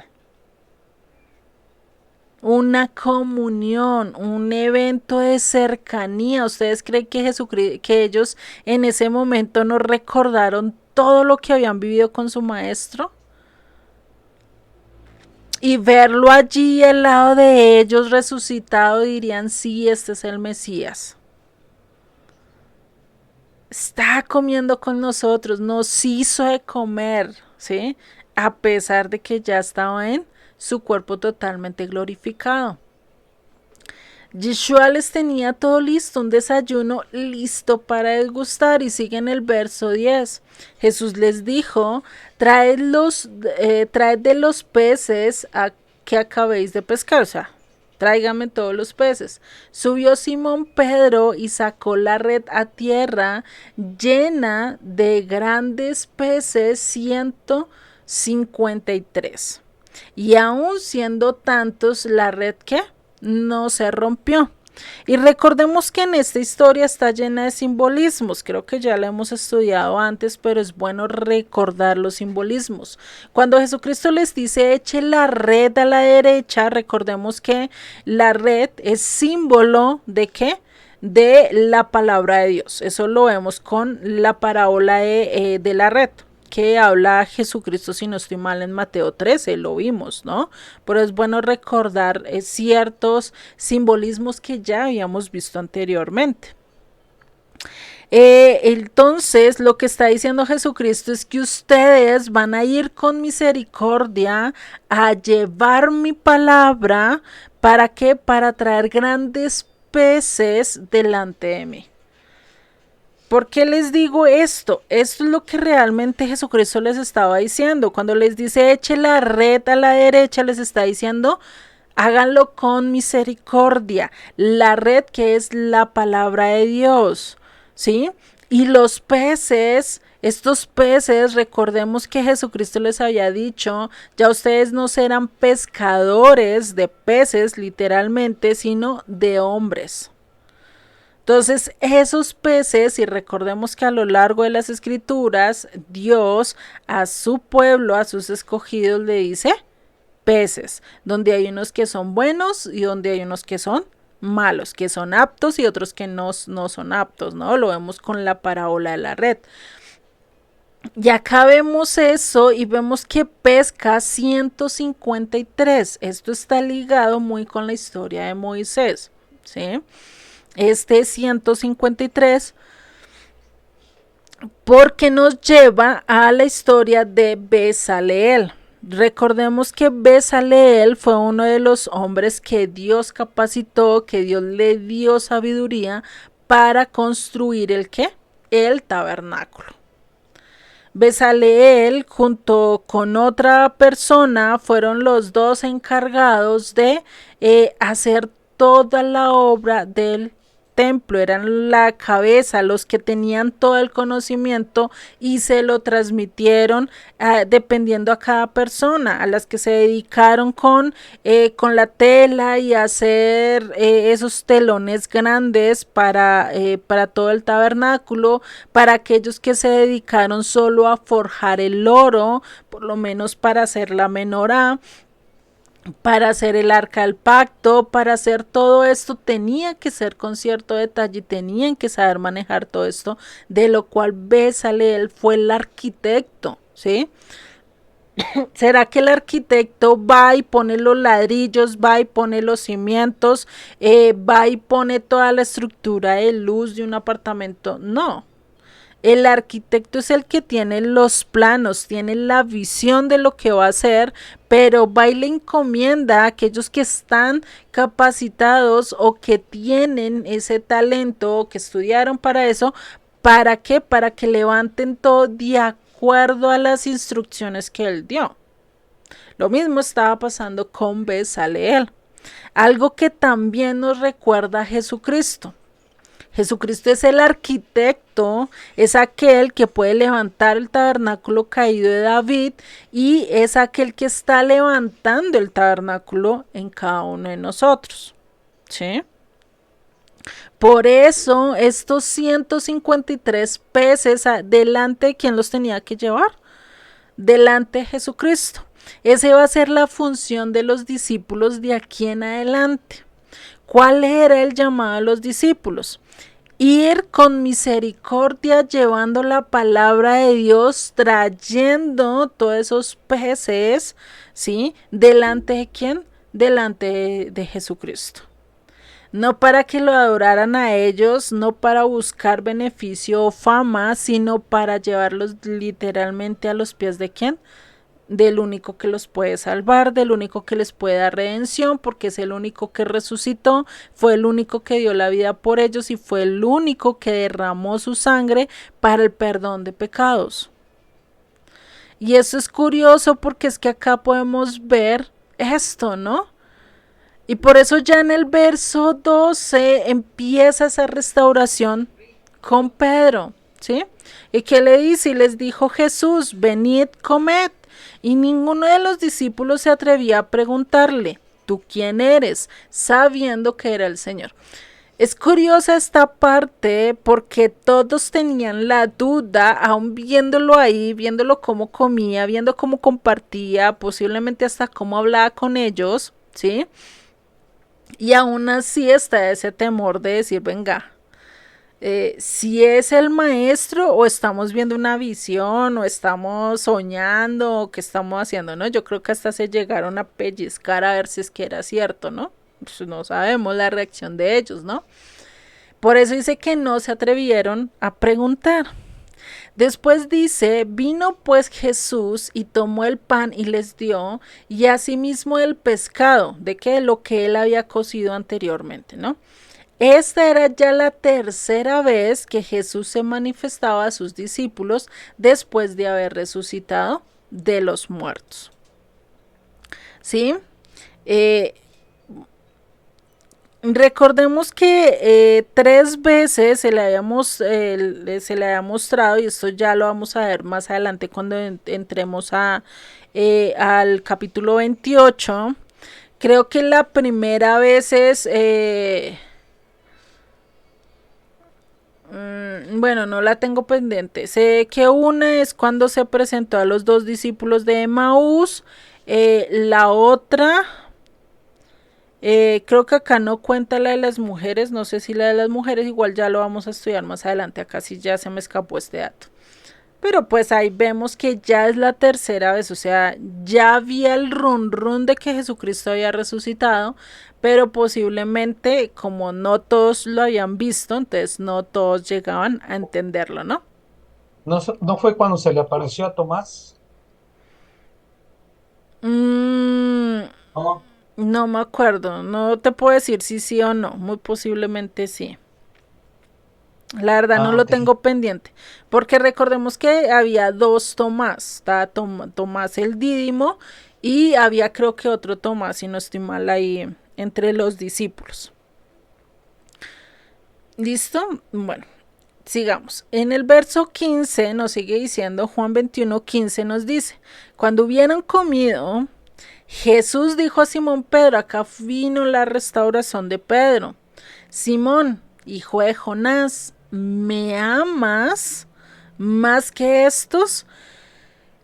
Una comunión, un evento de cercanía. ¿Ustedes creen que que ellos en ese momento no recordaron todo lo que habían vivido con su maestro? Y verlo allí al lado de ellos resucitado, dirían, sí, este es el Mesías. Está comiendo con nosotros, nos hizo de comer, ¿sí? A pesar de que ya estaba en su cuerpo totalmente glorificado. Yeshua les tenía todo listo, un desayuno listo para degustar, y sigue en el verso 10. Jesús les dijo, traed de los peces que acabéis de pescar, o sea, tráigame todos los peces. Subió Simón Pedro y sacó la red a tierra llena de grandes peces, 153. Y aún siendo tantos, la red que no se rompió. Y recordemos que en esta historia está llena de simbolismos. Creo que ya la hemos estudiado antes, pero es bueno recordar los simbolismos. Cuando Jesucristo les dice eche la red a la derecha, recordemos que la red es símbolo de ¿qué? De la palabra de Dios. Eso lo vemos con la parábola de la red, que habla Jesucristo, si no estoy mal, en Mateo 13, lo vimos, ¿no? Pero es bueno recordar ciertos simbolismos que ya habíamos visto anteriormente. Entonces, lo que está diciendo Jesucristo es que ustedes van a ir con misericordia a llevar mi palabra. ¿Para qué? Para traer grandes peces delante de mí. ¿Por qué les digo esto? Esto es lo que realmente Jesucristo les estaba diciendo. Cuando les dice eche la red a la derecha, les está diciendo háganlo con misericordia. La red, que es la palabra de Dios, ¿sí? Y los peces, estos peces, recordemos que Jesucristo les había dicho, ya ustedes no serán pescadores de peces literalmente, sino de hombres. Entonces, esos peces, y recordemos que a lo largo de las escrituras, Dios a su pueblo, a sus escogidos, le dice peces, donde hay unos que son buenos y donde hay unos que son malos, que son aptos y otros que no son aptos, ¿no? Lo vemos con la parábola de la red. Y acá vemos eso y vemos que pesca 153. Esto está ligado muy con la historia de Moisés, ¿sí? Este 153 porque nos lleva a la historia de Bezaleel. Recordemos que Bezaleel fue uno de los hombres que Dios capacitó, que Dios le dio sabiduría para construir ¿el qué? El tabernáculo. Bezaleel junto con otra persona fueron los dos encargados de hacer toda la obra del templo, eran la cabeza, los que tenían todo el conocimiento y se lo transmitieron dependiendo a cada persona, a las que se dedicaron con la tela y hacer esos telones grandes para todo el tabernáculo, para aquellos que se dedicaron solo a forjar el oro, por lo menos para hacer la menorá, para hacer el arca del pacto, para hacer todo esto tenía que ser con cierto detalle y tenían que saber manejar todo esto, de lo cual Bezaleel fue el arquitecto, ¿sí? ¿Será que el arquitecto va y pone los ladrillos, va y pone los cimientos, va y pone toda la estructura de luz de un apartamento? No. El arquitecto es el que tiene los planos, tiene la visión de lo que va a hacer, pero va y le encomienda a aquellos que están capacitados o que tienen ese talento o que estudiaron para eso. ¿Para qué? Para que levanten todo de acuerdo a las instrucciones que él dio. Lo mismo estaba pasando con Bezaleel. Algo que también nos recuerda a Jesucristo. Jesucristo es el arquitecto, es aquel que puede levantar el tabernáculo caído de David y es aquel que está levantando el tabernáculo en cada uno de nosotros, ¿sí? Por eso estos 153 peces delante de quien los tenía que llevar, delante de Jesucristo. Esa va a ser la función de los discípulos de aquí en adelante. ¿Cuál era el llamado a los discípulos? Ir con misericordia llevando la palabra de Dios, trayendo todos esos peces, ¿sí? ¿Delante de quién? Delante de Jesucristo. No para que lo adoraran a ellos, no para buscar beneficio o fama, sino para llevarlos literalmente a los pies de quién? del único que los puede salvar, del único que les puede dar redención, porque es el único que resucitó, fue el único que dio la vida por ellos y fue el único que derramó su sangre para el perdón de pecados. Y eso es curioso porque es que acá podemos ver esto, ¿no? Y por eso ya en el verso 12 empieza esa restauración con Pedro, ¿sí? ¿Y qué le dice? Y les dijo Jesús, venid, comed. Y ninguno de los discípulos se atrevía a preguntarle, ¿tú quién eres? Sabiendo que era el Señor. Es curiosa esta parte porque todos tenían la duda, aún viéndolo ahí, viéndolo cómo comía, viendo cómo compartía, posiblemente hasta cómo hablaba con ellos, ¿sí? Y aún así está ese temor de decir, venga, si es el maestro o estamos viendo una visión o estamos soñando o qué estamos haciendo, ¿no? Yo creo que hasta se llegaron a pellizcar a ver si es que era cierto, ¿no? Pues no sabemos la reacción de ellos, ¿no? Por eso dice que no se atrevieron a preguntar. Después dice, vino pues Jesús y tomó el pan y les dio, y asimismo el pescado, de que lo que él había cocido anteriormente, ¿no? Esta era ya la tercera vez que Jesús se manifestaba a sus discípulos después de haber resucitado de los muertos. ¿Sí? Recordemos que 3 veces se le había mostrado, y esto ya lo vamos a ver más adelante cuando entremos al capítulo 28. Creo que la primera vez es... bueno, no la tengo pendiente. Sé que una es cuando se presentó a los 2 discípulos de Emaús. La otra, creo que acá no cuenta la de las mujeres. No sé si la de las mujeres, igual ya lo vamos a estudiar más adelante. Acá sí ya se me escapó este dato. Pero pues ahí vemos que ya es la tercera vez, o sea, ya había el run de que Jesucristo había resucitado, pero posiblemente como no todos lo habían visto, entonces no todos llegaban a entenderlo, ¿no? ¿No, no fue cuando se le apareció a Tomás? Mm, No. no me acuerdo, no te puedo decir si sí o no, muy posiblemente sí. La verdad no Ah, lo ok. tengo pendiente, porque recordemos que había 2 Tomás, estaba Tomás el Dídimo y había creo que otro Tomás, si no estoy mal ahí, entre los discípulos. ¿Listo? Bueno, sigamos. En el verso 15 nos sigue diciendo, Juan 21:15 nos dice, cuando hubieron comido, Jesús dijo a Simón Pedro, acá vino la restauración de Pedro, Simón, hijo de Jonás, ¿me amas más que estos?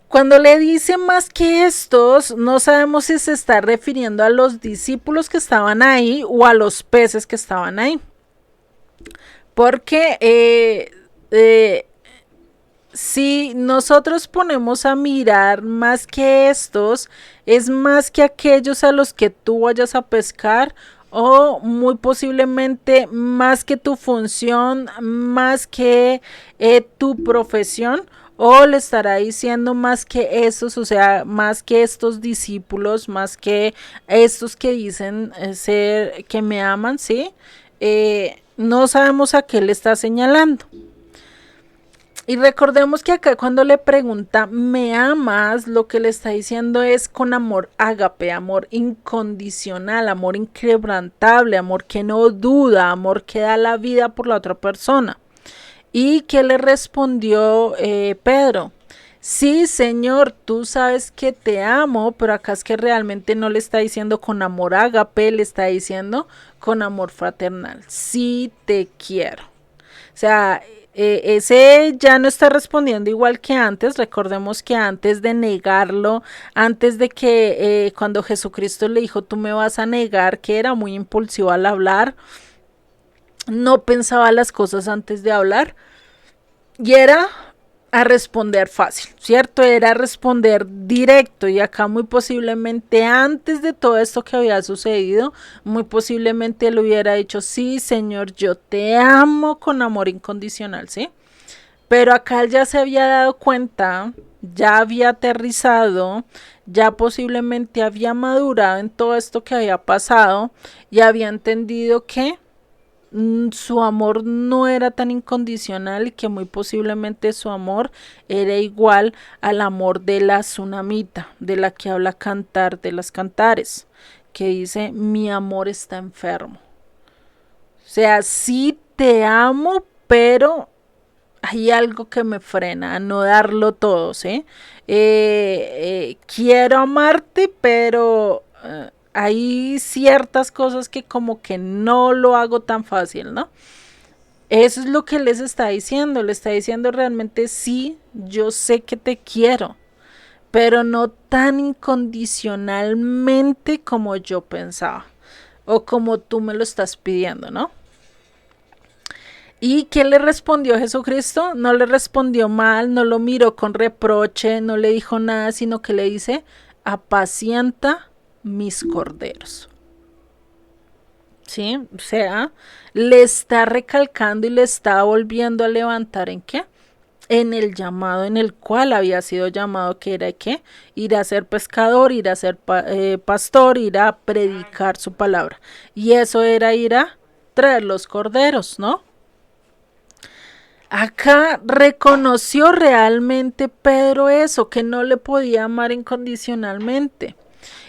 Cuando le dice más que estos, no sabemos si se está refiriendo a los discípulos que estaban ahí o a los peces que estaban ahí. Porque si nosotros ponemos a mirar más que estos, es más que aquellos a los que tú vayas a pescar o muy posiblemente más que tu función, más que tu profesión, o le estará diciendo más que estos, o sea, más que estos discípulos, más que estos que dicen ser, que me aman, ¿sí? No sabemos a qué le está señalando. Y recordemos que acá cuando le pregunta, ¿me amas? Lo que le está diciendo es con amor ágape, amor incondicional, amor inquebrantable, amor que no duda, amor que da la vida por la otra persona. ¿Y qué le respondió Pedro? Sí, Señor, tú sabes que te amo, pero acá es que realmente no le está diciendo con amor ágape, le está diciendo con amor fraternal. Sí te quiero. O sea, ese ya no está respondiendo igual que antes. Recordemos que antes de negarlo, antes de que cuando Jesucristo le dijo, tú me vas a negar, que era muy impulsivo al hablar, no pensaba las cosas antes de hablar y era a responder fácil, ¿cierto? Era responder directo y acá muy posiblemente antes de todo esto que había sucedido, muy posiblemente él hubiera dicho, sí, Señor, yo te amo con amor incondicional, ¿sí? Pero acá él ya se había dado cuenta ya había aterrizado, ya posiblemente había madurado en todo esto que había pasado y había entendido que su amor no era tan incondicional y que muy posiblemente su amor era igual al amor de la tsunamita, de la que habla Cantar de las Cantares, que dice: mi amor está enfermo. O sea, sí te amo, pero hay algo que me frena a no darlo todo, ¿sí? Quiero amarte, pero hay ciertas cosas que como que no lo hago tan fácil, ¿no? Eso es lo que les está diciendo, le está diciendo realmente: sí, yo sé que te quiero, pero no tan incondicionalmente como yo pensaba o como tú me lo estás pidiendo, ¿no? ¿Y qué le respondió Jesucristo? No le respondió mal, no lo miró con reproche, no le dijo nada, sino que le dice: apacienta mis corderos. ¿Sí? O sea, le está recalcando y le está volviendo a levantar ¿en qué? En el llamado en el cual había sido llamado, que era ¿qué? Ir a ser pescador, ir a ser pastor, ir a predicar su palabra. Y eso era ir a traer los corderos, ¿no? Acá reconoció realmente Pedro eso, que no le podía amar incondicionalmente.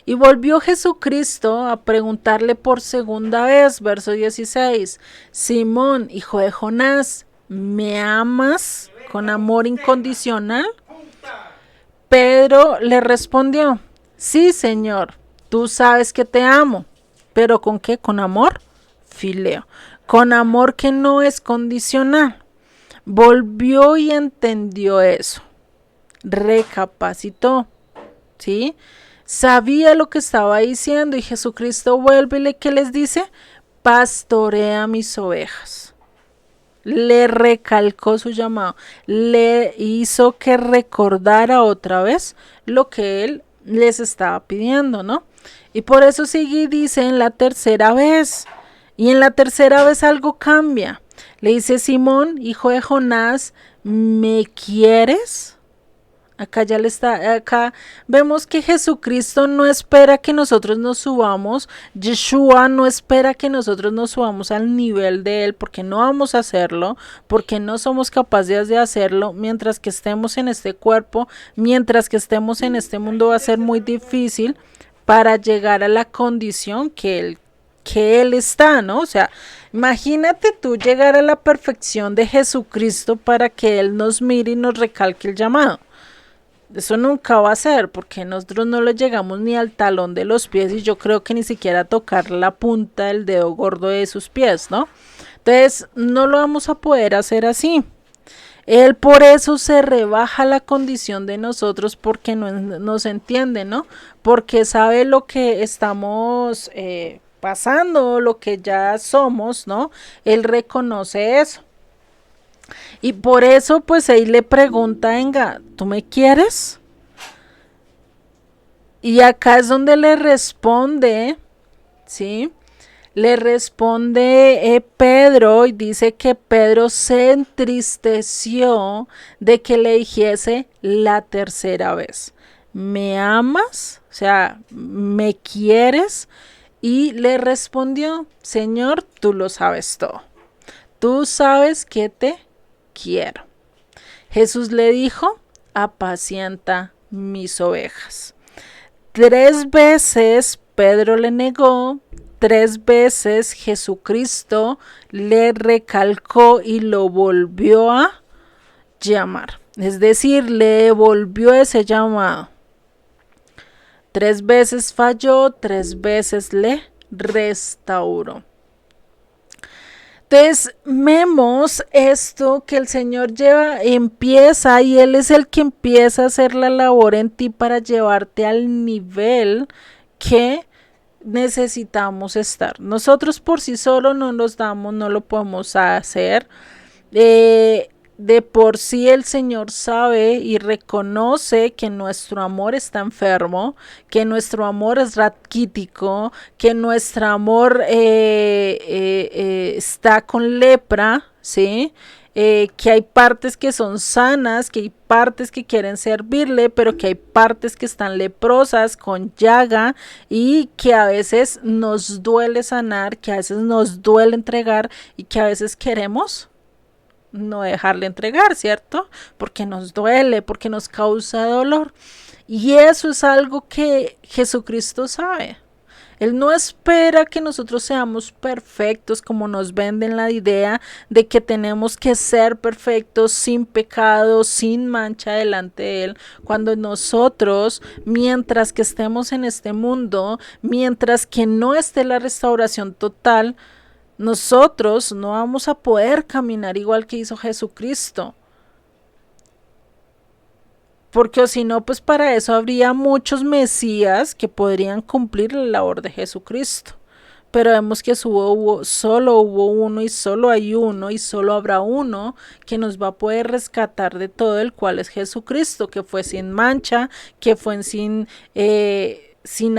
Y volvió Jesucristo a preguntarle por segunda vez, verso 16: Simón, hijo de Jonás, ¿me amas con amor incondicional? Pedro le respondió: sí, Señor, tú sabes que te amo. ¿Pero con qué? Con amor fileo, con amor que no es condicional. Volvió y entendió eso, recapacitó, ¿sí? Sabía lo que estaba diciendo, y Jesucristo vuelve y ¿qué les dice? Pastorea mis ovejas. Le recalcó su llamado, le hizo que recordara otra vez lo que él les estaba pidiendo, ¿no? Y por eso sigue y dice en la tercera vez, y en la tercera vez algo cambia. Le dice: Simón, hijo de Jonás, ¿me quieres? Acá vemos que Jesucristo no espera que nosotros nos subamos, Yeshua no espera que nosotros nos subamos al nivel de él, porque no vamos a hacerlo, porque no somos capaces de hacerlo. Mientras que estemos en este cuerpo, mientras que estemos en este mundo, va a ser muy difícil para llegar a la condición que él está, ¿no? O sea, imagínate tú llegar a la perfección de Jesucristo para que él nos mire y nos recalque el llamado. Eso nunca va a ser, porque nosotros no le llegamos ni al talón de los pies, y yo creo que ni siquiera a tocar la punta del dedo gordo de sus pies, ¿no? Entonces no lo vamos a poder hacer así. Él por eso se rebaja la condición de nosotros, porque no nos entiende, ¿no? Porque sabe lo que estamos pasando, lo que ya somos, ¿no? Él reconoce eso. Y por eso pues él le pregunta: venga, ¿tú me quieres? Y acá es donde le responde, ¿sí? Le responde Pedro, y dice que Pedro se entristeció de que le dijese la tercera vez: ¿me amas? O sea, ¿me quieres? Y le respondió: Señor, tú lo sabes todo. Tú sabes que te quiero. Jesús le dijo: apacienta mis ovejas. 3 veces Pedro le negó, 3 veces Jesucristo le recalcó y lo volvió a llamar. Es decir, le devolvió ese llamado. 3 veces falló, 3 veces le restauró. Entonces vemos esto, que el Señor empieza, y Él es el que empieza a hacer la labor en ti para llevarte al nivel que necesitamos estar. Nosotros por sí solos no nos damos, no lo podemos hacer. De por sí el Señor sabe y reconoce que nuestro amor está enfermo, que nuestro amor es raquítico, que nuestro amor está con lepra, ¿sí? que hay partes que son sanas, que hay partes que quieren servirle, pero que hay partes que están leprosas, con llaga, y que a veces nos duele sanar, que a veces nos duele entregar y que a veces queremos no dejarle entregar, ¿cierto? Porque nos duele, porque nos causa dolor. Y eso es algo que Jesucristo sabe. Él no espera que nosotros seamos perfectos como nos venden la idea de que tenemos que ser perfectos, sin pecado, sin mancha delante de Él, cuando nosotros, mientras que estemos en este mundo, mientras que no esté la restauración total, nosotros no vamos a poder caminar igual que hizo Jesucristo. Porque o si no, pues para eso habría muchos mesías que podrían cumplir la labor de Jesucristo. Pero vemos que solo hubo uno y solo hay uno y solo habrá uno que nos va a poder rescatar de todo, el cual es Jesucristo, que fue sin mancha, que fue sin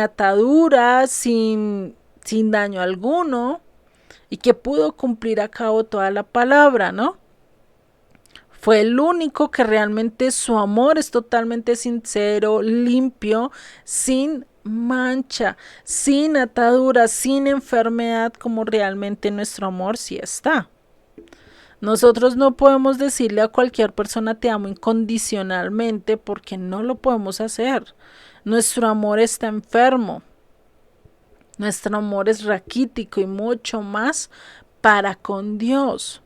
ataduras, sin daño alguno, y que pudo cumplir a cabo toda la palabra, ¿no? Fue el único que realmente su amor es totalmente sincero, limpio, sin mancha, sin ataduras, sin enfermedad, como realmente nuestro amor sí está. Nosotros no podemos decirle a cualquier persona te amo incondicionalmente, porque no lo podemos hacer. Nuestro amor está enfermo. Nuestro amor es raquítico y mucho más para con Dios.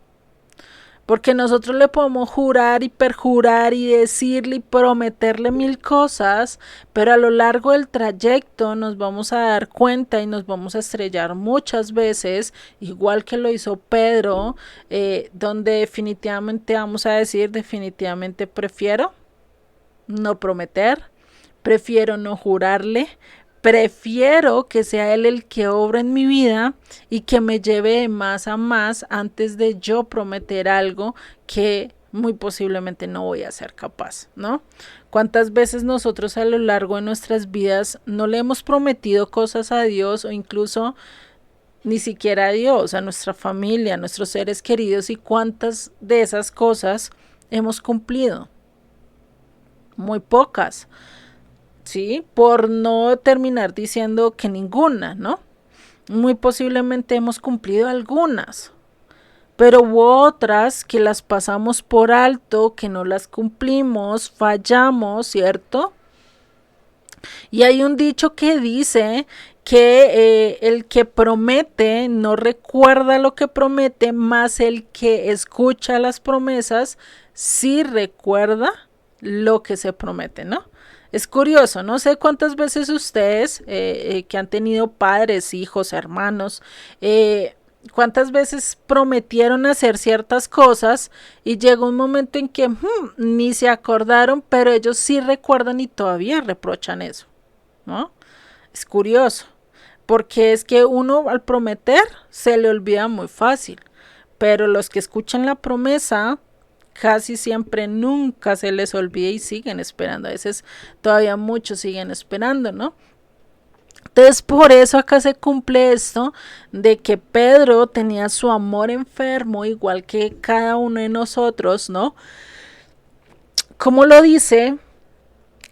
Porque nosotros le podemos jurar y perjurar y decirle y prometerle mil cosas, pero a lo largo del trayecto nos vamos a dar cuenta y nos vamos a estrellar muchas veces, igual que lo hizo Pedro, donde definitivamente vamos a decir, definitivamente prefiero no prometer, prefiero no jurarle, prefiero que sea Él el que obra en mi vida y que me lleve de más a más antes de yo prometer algo que muy posiblemente no voy a ser capaz, ¿no? ¿Cuántas veces nosotros a lo largo de nuestras vidas no le hemos prometido cosas a Dios, o incluso ni siquiera a Dios, a nuestra familia, a nuestros seres queridos, y cuántas de esas cosas hemos cumplido? Muy pocas. ¿Sí? Por no terminar diciendo que ninguna, ¿no? Muy posiblemente hemos cumplido algunas, pero hubo otras que las pasamos por alto, que no las cumplimos, fallamos, ¿cierto? Y hay un dicho que dice que el que promete no recuerda lo que promete, más el que escucha las promesas sí recuerda lo que se promete, ¿no? Es curioso, no sé cuántas veces ustedes que han tenido padres, hijos, hermanos, cuántas veces prometieron hacer ciertas cosas y llegó un momento en que ni se acordaron, pero ellos sí recuerdan y todavía reprochan eso, ¿no? Es curioso, porque es que uno al prometer se le olvida muy fácil, pero los que escuchan la promesa casi siempre nunca se les olvida y siguen esperando. A veces todavía muchos siguen esperando, ¿no? Entonces por eso acá se cumple esto de que Pedro tenía su amor enfermo, igual que cada uno de nosotros, ¿no? Como lo dice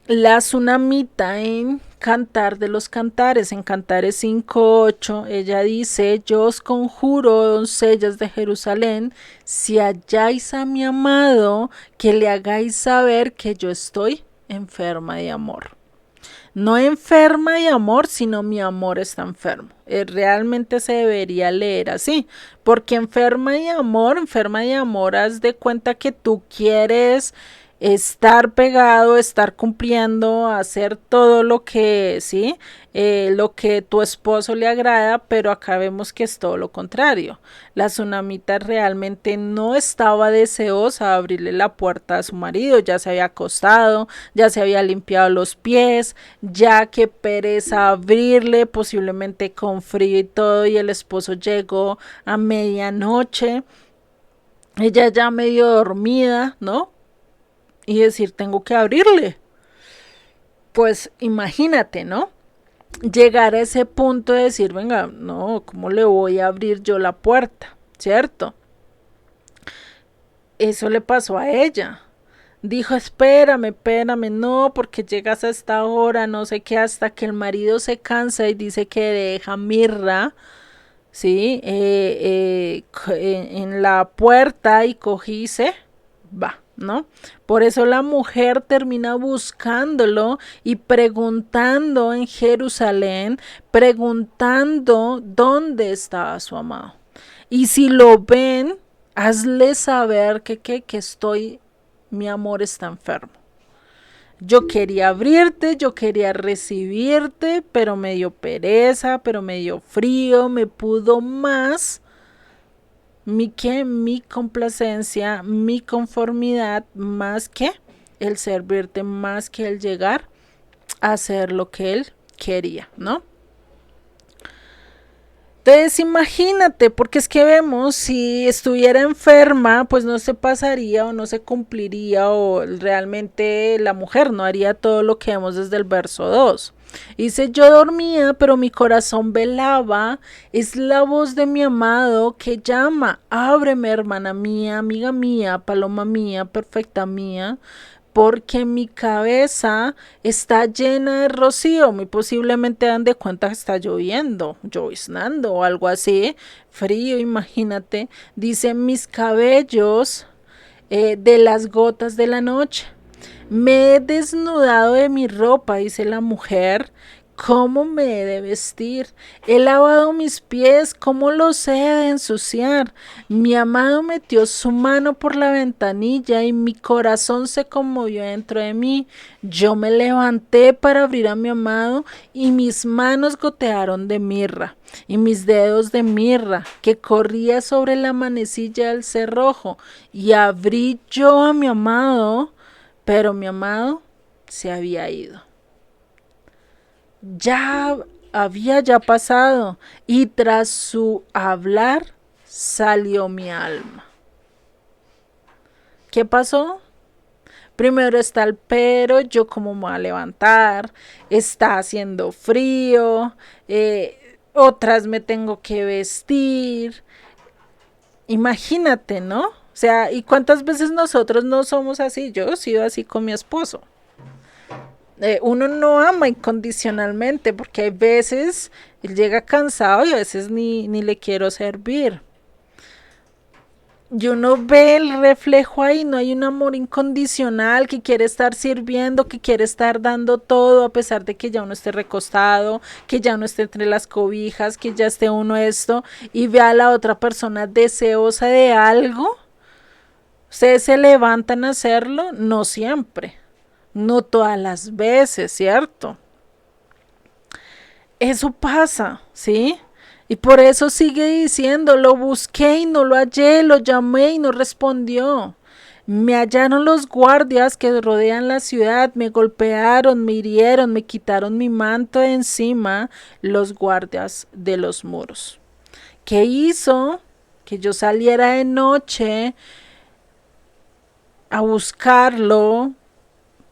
la Tsunamita en Cantar de los Cantares, en Cantares 5:8, ella dice: yo os conjuro, doncellas de Jerusalén, si halláis a mi amado, que le hagáis saber que yo estoy enferma de amor. No enferma de amor, sino mi amor está enfermo. Realmente se debería leer así, porque enferma de amor, haz de cuenta que tú quieres estar pegado, estar cumpliendo, hacer todo lo que, ¿sí? Lo que tu esposo le agrada, pero acá vemos que es todo lo contrario. La Tsunamita realmente no estaba deseosa de abrirle la puerta a su marido, ya se había acostado, ya se había limpiado los pies, ya que pereza abrirle, posiblemente con frío y todo, y el esposo llegó a medianoche, ella ya medio dormida, ¿no? Y decir, tengo que abrirle. Pues imagínate, ¿no? Llegar a ese punto de decir, venga, no, ¿cómo le voy a abrir yo la puerta? ¿Cierto? eso le pasó a ella. Dijo, espérame, espérame, no, porque llegas a esta hora, no sé qué, hasta que el marido se cansa y dice que deja mirra, ¿sí? En la puerta y cogice, va, ¿no? Por eso la mujer termina buscándolo y preguntando en Jerusalén, preguntando dónde estaba su amado. Y si lo ven, hazle saber que estoy, mi amor está enfermo. Yo quería abrirte, yo quería recibirte, pero me dio pereza, pero me dio frío, me pudo más mi complacencia, mi conformidad, más que el servirte, más que el llegar a hacer lo que él quería, ¿no? Entonces imagínate, porque es que vemos, si estuviera enferma, pues no se pasaría o no se cumpliría o realmente la mujer no haría todo lo que vemos desde el verso 2. Dice, yo dormía, pero mi corazón velaba, es la voz de mi amado que llama, ábreme hermana mía, amiga mía, paloma mía, perfecta mía, porque mi cabeza está llena de rocío, muy posiblemente dan de cuenta que está lloviendo, lloviznando o algo así, frío, imagínate, dice mis cabellos de las gotas de la noche. Me he desnudado de mi ropa, dice la mujer. ¿Cómo me he de vestir? He lavado mis pies, ¿cómo los he de ensuciar? Mi amado metió su mano por la ventanilla y mi corazón se conmovió dentro de mí. Yo me levanté para abrir a mi amado y mis manos gotearon de mirra y mis dedos de mirra que corría sobre la manecilla del cerrojo y abrí yo a mi amado, pero mi amado se había ido. Ya había ya pasado y tras su hablar salió mi alma. ¿Qué pasó? Primero está el pero, yo cómo me voy a levantar, está haciendo frío, otras me tengo que vestir. Imagínate, ¿no? O sea, ¿y cuántas veces nosotros no somos así? Yo he sido así con mi esposo. Uno no ama incondicionalmente porque hay veces él llega cansado y a veces ni le quiero servir. Y uno ve el reflejo ahí, no hay un amor incondicional que quiere estar sirviendo, que quiere estar dando todo a pesar de que ya uno esté recostado, que ya uno esté entre las cobijas, que ya esté uno esto y ve a la otra persona deseosa de algo. ¿Ustedes se levantan a hacerlo? No siempre. No todas las veces, ¿cierto? Eso pasa, ¿sí? Y por eso sigue diciendo, lo busqué y no lo hallé, lo llamé y no respondió. Me hallaron los guardias que rodean la ciudad, me golpearon, me hirieron, me quitaron mi manto de encima, los guardias de los muros. ¿Qué hizo? Que yo saliera de noche a buscarlo,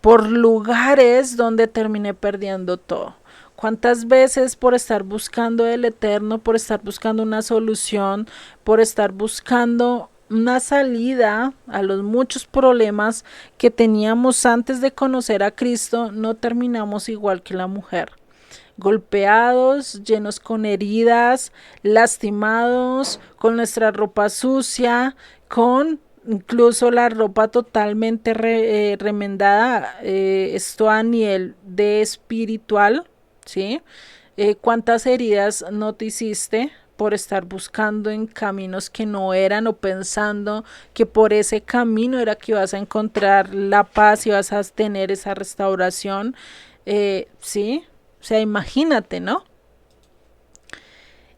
por lugares donde terminé perdiendo todo. ¿Cuántas veces por estar buscando el eterno, por estar buscando una solución, por estar buscando una salida a los muchos problemas que teníamos antes de conocer a Cristo, no terminamos igual que la mujer? Golpeados, llenos con heridas, lastimados, con nuestra ropa sucia, con incluso la ropa totalmente remendada, esto a nivel de espiritual, ¿sí? ¿Cuántas heridas no te hiciste por estar buscando en caminos que no eran o pensando que por ese camino era que ibas a encontrar la paz y vas a tener esa restauración? ¿Sí? O sea, imagínate, ¿no?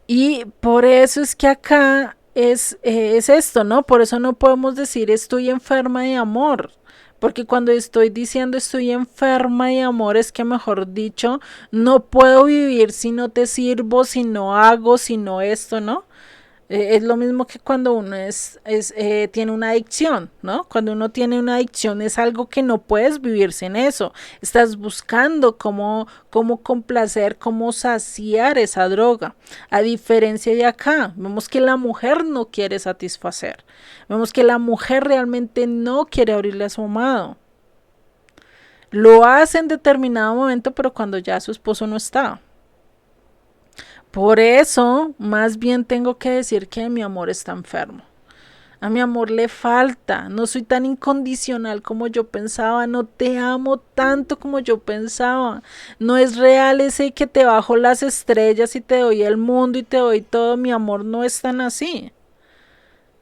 Y por eso es que acá es esto, ¿no? Por eso no podemos decir estoy enferma de amor, porque cuando estoy diciendo estoy enferma de amor es que, mejor dicho, no puedo vivir si no te sirvo, si no hago, si no esto, ¿no? Es lo mismo que cuando uno tiene una adicción, ¿no? Cuando uno tiene una adicción es algo que no puedes vivir sin eso. Estás buscando cómo complacer, cómo saciar esa droga. A diferencia de acá, vemos que la mujer no quiere satisfacer. Vemos que la mujer realmente no quiere abrirle a su amado. Lo hace en determinado momento, pero cuando ya su esposo no está. Por eso, más bien tengo que decir que mi amor está enfermo. A mi amor le falta, no soy tan incondicional como yo pensaba, no te amo tanto como yo pensaba, no es real ese que te bajo las estrellas y te doy el mundo y te doy todo, mi amor no es tan así.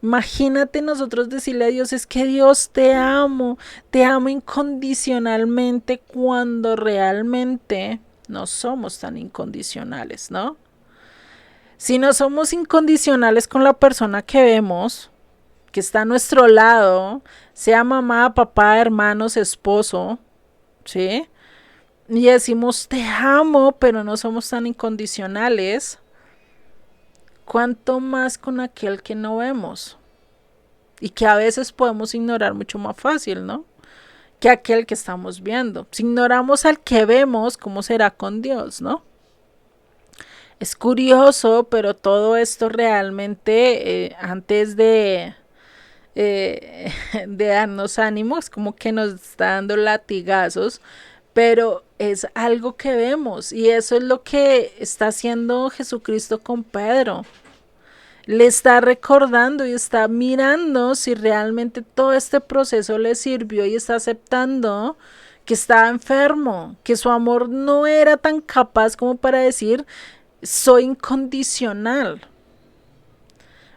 Imagínate nosotros decirle a Dios, es que Dios te amo incondicionalmente cuando realmente no somos tan incondicionales, ¿no? Si no somos incondicionales con la persona que vemos, que está a nuestro lado, sea mamá, papá, hermanos, esposo, ¿sí? Y decimos te amo, pero no somos tan incondicionales, ¿cuánto más con aquel que no vemos? Y que a veces podemos ignorar mucho más fácil, ¿no? Que aquel que estamos viendo. Si ignoramos al que vemos, ¿cómo será con Dios, no? Es curioso, pero todo esto realmente, antes de darnos ánimos, como que nos está dando latigazos, pero es algo que vemos y eso es lo que está haciendo Jesucristo con Pedro. Le está recordando y está mirando si realmente todo este proceso le sirvió y está aceptando que estaba enfermo, que su amor no era tan capaz como para decir soy incondicional.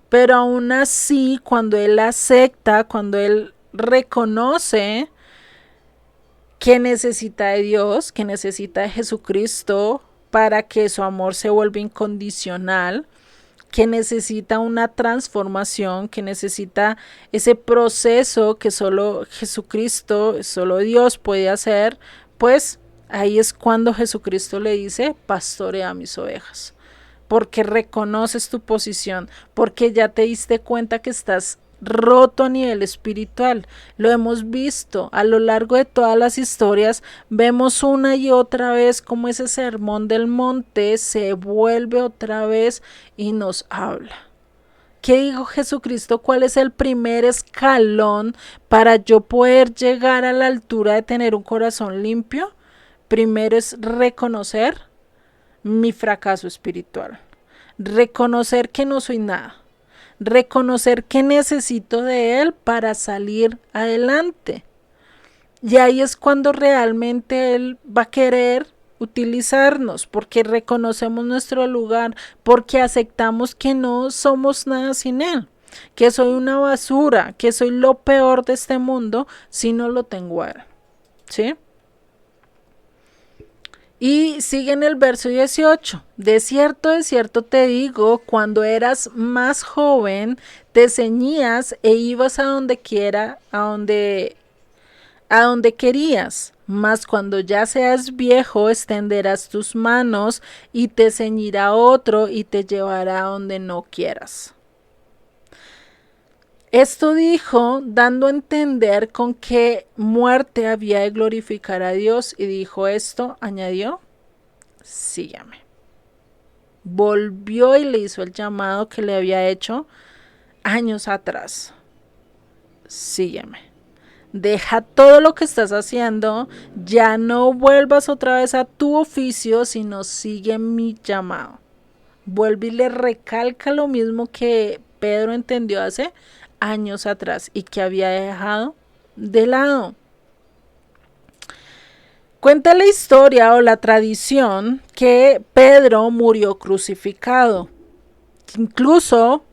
Pero aún así, cuando él acepta, cuando él reconoce que necesita de Dios, que necesita de Jesucristo para que su amor se vuelva incondicional, que necesita una transformación, que necesita ese proceso que solo Jesucristo, solo Dios puede hacer, pues ahí es cuando Jesucristo le dice, pastorea mis ovejas. Porque reconoces tu posición, porque ya te diste cuenta que estás roto a nivel espiritual. Lo hemos visto a lo largo de todas las historias, vemos una y otra vez cómo ese sermón del monte se vuelve otra vez y nos habla. ¿Qué dijo Jesucristo? ¿Cuál es el primer escalón para yo poder llegar a la altura de tener un corazón limpio? Primero es reconocer mi fracaso espiritual, reconocer que no soy nada, reconocer que necesito de Él para salir adelante. Y ahí es cuando realmente Él va a querer utilizarnos, porque reconocemos nuestro lugar, porque aceptamos que no somos nada sin Él, que soy una basura, que soy lo peor de este mundo si no lo tengo a Él. ¿Sí? Y sigue en el verso 18. De cierto te digo, cuando eras más joven, te ceñías e ibas a donde quiera, a donde querías. Mas cuando ya seas viejo, extenderás tus manos y te ceñirá otro y te llevará a donde no quieras. Esto dijo, dando a entender con qué muerte había de glorificar a Dios, y dijo esto, añadió, sígueme. Volvió y le hizo el llamado que le había hecho años atrás. Sígueme. Deja todo lo que estás haciendo, ya no vuelvas otra vez a tu oficio, sino sigue mi llamado. Vuelve y le recalca lo mismo que Pedro entendió hace años atrás y que había dejado de lado. Cuenta la historia o la tradición que Pedro murió crucificado. Incluso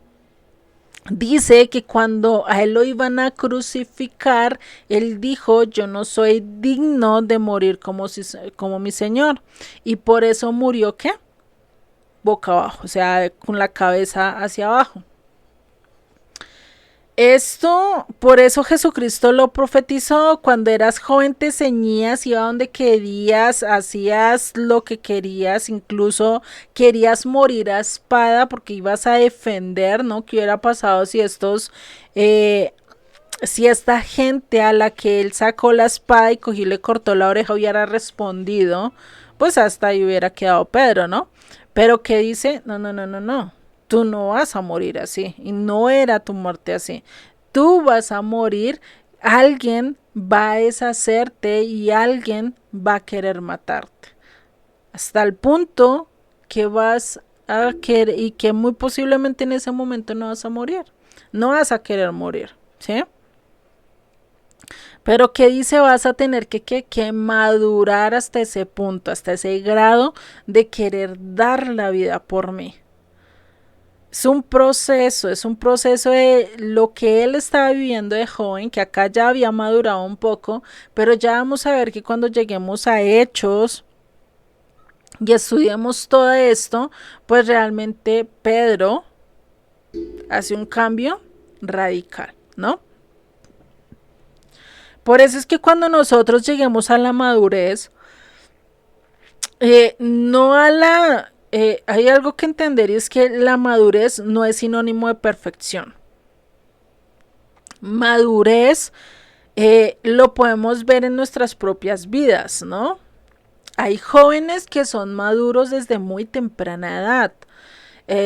dice que cuando a él lo iban a crucificar, él dijo, yo no soy digno de morir como mi Señor. Y por eso murió, ¿qué? Boca abajo, o sea, con la cabeza hacia abajo. Esto, por eso Jesucristo lo profetizó: cuando eras joven te ceñías, iba donde querías, hacías lo que querías, incluso querías morir a espada porque ibas a defender, ¿no? ¿Qué hubiera pasado si eh, si esta gente a la que él sacó la espada y cogió y le cortó la oreja hubiera respondido? Pues hasta ahí hubiera quedado Pedro, ¿no? Pero ¿qué dice? No, no, no, no, no. Tú no vas a morir así. Y no era tu muerte así. Tú vas a morir. Alguien va a deshacerte y alguien va a querer matarte. Hasta el punto que vas a querer, y que muy posiblemente en ese momento no vas a morir. No vas a querer morir. ¿Sí? Pero ¿qué dice? Vas a tener que madurar hasta ese punto, hasta ese grado de querer dar la vida por mí. Es un proceso de lo que él estaba viviendo de joven, que acá ya había madurado un poco, pero ya vamos a ver que cuando lleguemos a Hechos y estudiemos todo esto, pues realmente Pedro hace un cambio radical, ¿no? Por eso es que cuando nosotros lleguemos a la madurez, no a la... hay algo que entender, y es que la madurez no es sinónimo de perfección. Madurez lo podemos ver en nuestras propias vidas, ¿no? Hay jóvenes que son maduros desde muy temprana edad.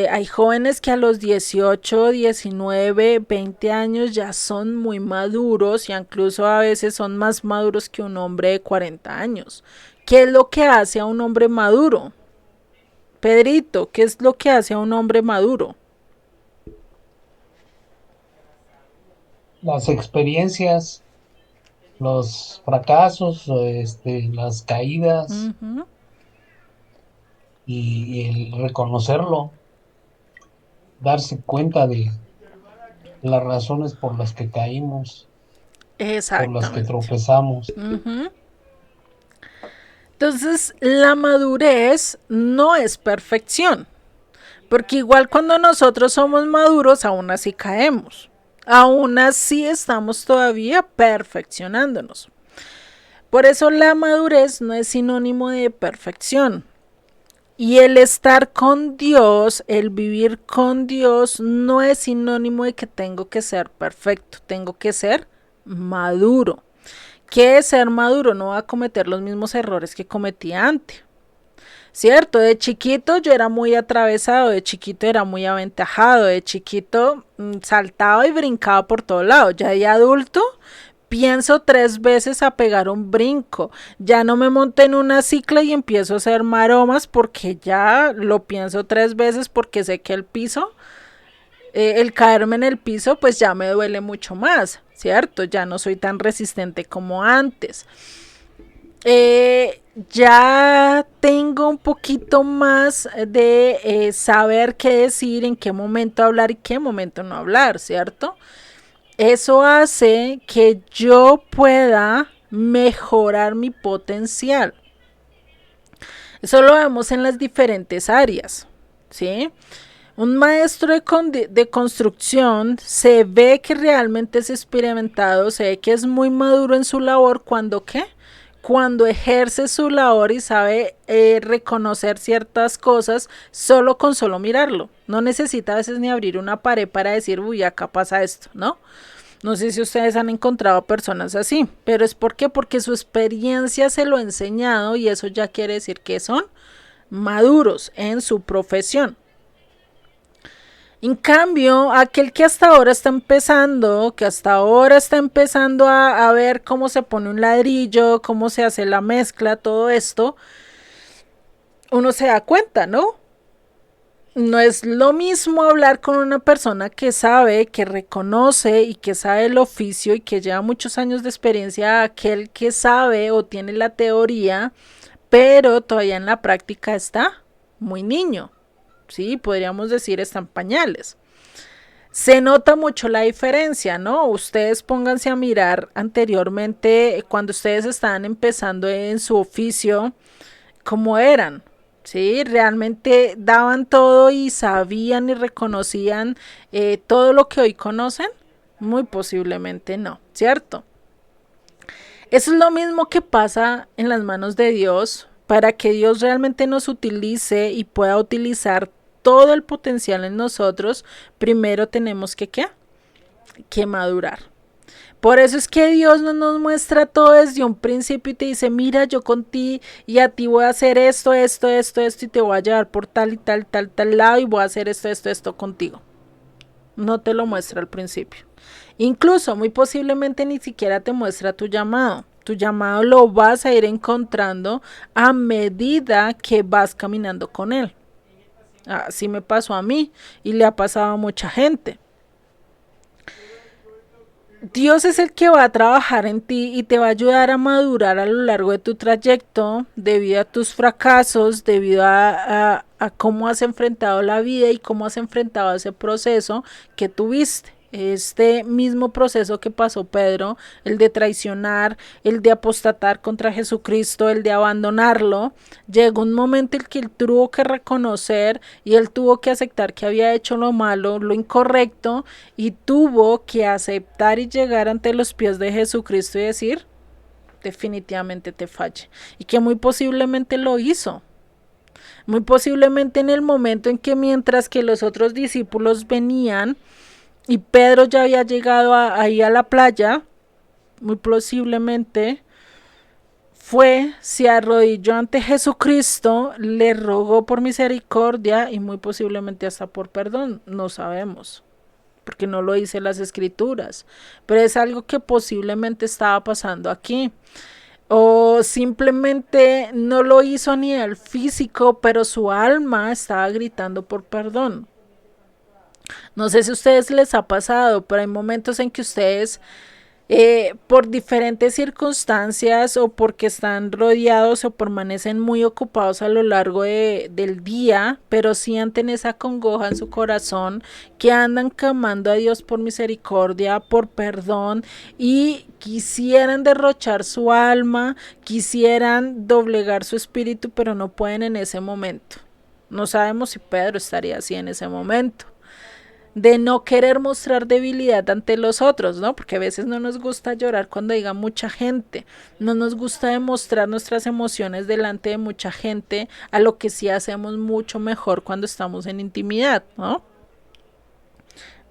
Hay jóvenes que a los 18, 19, 20 años ya son muy maduros, y incluso a veces son más maduros que un hombre de 40 años. ¿Qué es lo que hace a un hombre maduro? Pedrito, ¿qué es lo que hace a un hombre maduro? Las experiencias, los fracasos, las caídas Ujú. y el reconocerlo, darse cuenta de las razones por las que caímos, por las que Exactamente. tropezamos. Ujú. Entonces, la madurez no es perfección, porque igual cuando nosotros somos maduros, aún así caemos. Aún así estamos todavía perfeccionándonos. Por eso la madurez no es sinónimo de perfección. Y el estar con Dios, el vivir con Dios, no es sinónimo de que tengo que ser perfecto, tengo que ser maduro. ¿Qué es ser maduro? No va a cometer los mismos errores que cometí antes. Cierto, de chiquito yo era muy atravesado, de chiquito era muy aventajado, de chiquito saltaba y brincaba por todo lado. Ya de adulto pienso 3 veces a pegar un brinco. Ya no me monto en una cicla y empiezo a hacer maromas porque ya lo pienso 3 veces, porque sé que el caerme en el piso pues ya me duele mucho más, ¿cierto? Ya no soy tan resistente como antes. Ya tengo un poquito más de saber qué decir, en qué momento hablar y qué momento no hablar, ¿cierto? Eso hace que yo pueda mejorar mi potencial. Eso lo vemos en las diferentes áreas, ¿sí? Un maestro de construcción se ve que realmente es experimentado, se ve que es muy maduro en su labor cuando ¿qué? Cuando ejerce su labor y sabe reconocer ciertas cosas solo con solo mirarlo. No necesita a veces ni abrir una pared para decir, uy, acá pasa esto, ¿no? No sé si ustedes han encontrado personas así, pero es porque su experiencia se lo ha enseñado, y eso ya quiere decir que son maduros en su profesión. En cambio, aquel que hasta ahora está empezando, a ver cómo se pone un ladrillo, cómo se hace la mezcla, todo esto, uno se da cuenta, ¿no? No es lo mismo hablar con una persona que sabe, que reconoce y que sabe el oficio y que lleva muchos años de experiencia, a aquel que sabe o tiene la teoría, pero todavía en la práctica está muy niño. Sí, podríamos decir está en pañales. Se nota mucho la diferencia, ¿no? Ustedes pónganse a mirar anteriormente, cuando ustedes estaban empezando en su oficio, cómo eran. Sí, realmente daban todo y sabían y reconocían todo lo que hoy conocen. Muy posiblemente no, ¿cierto? Eso es lo mismo que pasa en las manos de Dios. Para que Dios realmente nos utilice y pueda utilizar todo el potencial en nosotros, primero tenemos que madurar. Por eso es que Dios no nos muestra todo desde un principio y te dice, mira, yo con ti y a ti voy a hacer esto, esto, esto, esto y te voy a llevar por tal y tal, tal, tal lado y voy a hacer esto, esto, esto contigo. No te lo muestra al principio. Incluso, muy posiblemente ni siquiera te muestra tu llamado. Tu llamado lo vas a ir encontrando a medida que vas caminando con él. Así me pasó a mí y le ha pasado a mucha gente. Dios es el que va a trabajar en ti y te va a ayudar a madurar a lo largo de tu trayecto debido a tus fracasos, debido a cómo has enfrentado la vida y cómo has enfrentado ese proceso que tuviste. Este mismo proceso que pasó Pedro, el de traicionar, el de apostatar contra Jesucristo, el de abandonarlo, llegó un momento en que él tuvo que reconocer y él tuvo que aceptar que había hecho lo malo, lo incorrecto, y tuvo que aceptar y llegar ante los pies de Jesucristo y decir, definitivamente te falle. Y que muy posiblemente lo hizo. Muy posiblemente en el momento en que mientras que los otros discípulos venían, y Pedro ya había llegado ahí a la playa, muy posiblemente se arrodilló ante Jesucristo, le rogó por misericordia y muy posiblemente hasta por perdón, no sabemos, porque no lo dice las escrituras, pero es algo que posiblemente estaba pasando aquí. O simplemente no lo hizo a nivel físico, pero su alma estaba gritando por perdón. No sé si a ustedes les ha pasado, pero hay momentos en que ustedes, por diferentes circunstancias o porque están rodeados o permanecen muy ocupados a lo largo del día, pero sienten esa congoja en su corazón, que andan clamando a Dios por misericordia, por perdón, y quisieran derrochar su alma, quisieran doblegar su espíritu, pero no pueden en ese momento. No sabemos si Pedro estaría así en ese momento, de no querer mostrar debilidad ante los otros, ¿no? Porque a veces no nos gusta llorar cuando diga mucha gente, no nos gusta demostrar nuestras emociones delante de mucha gente, a lo que sí hacemos mucho mejor cuando estamos en intimidad, ¿no?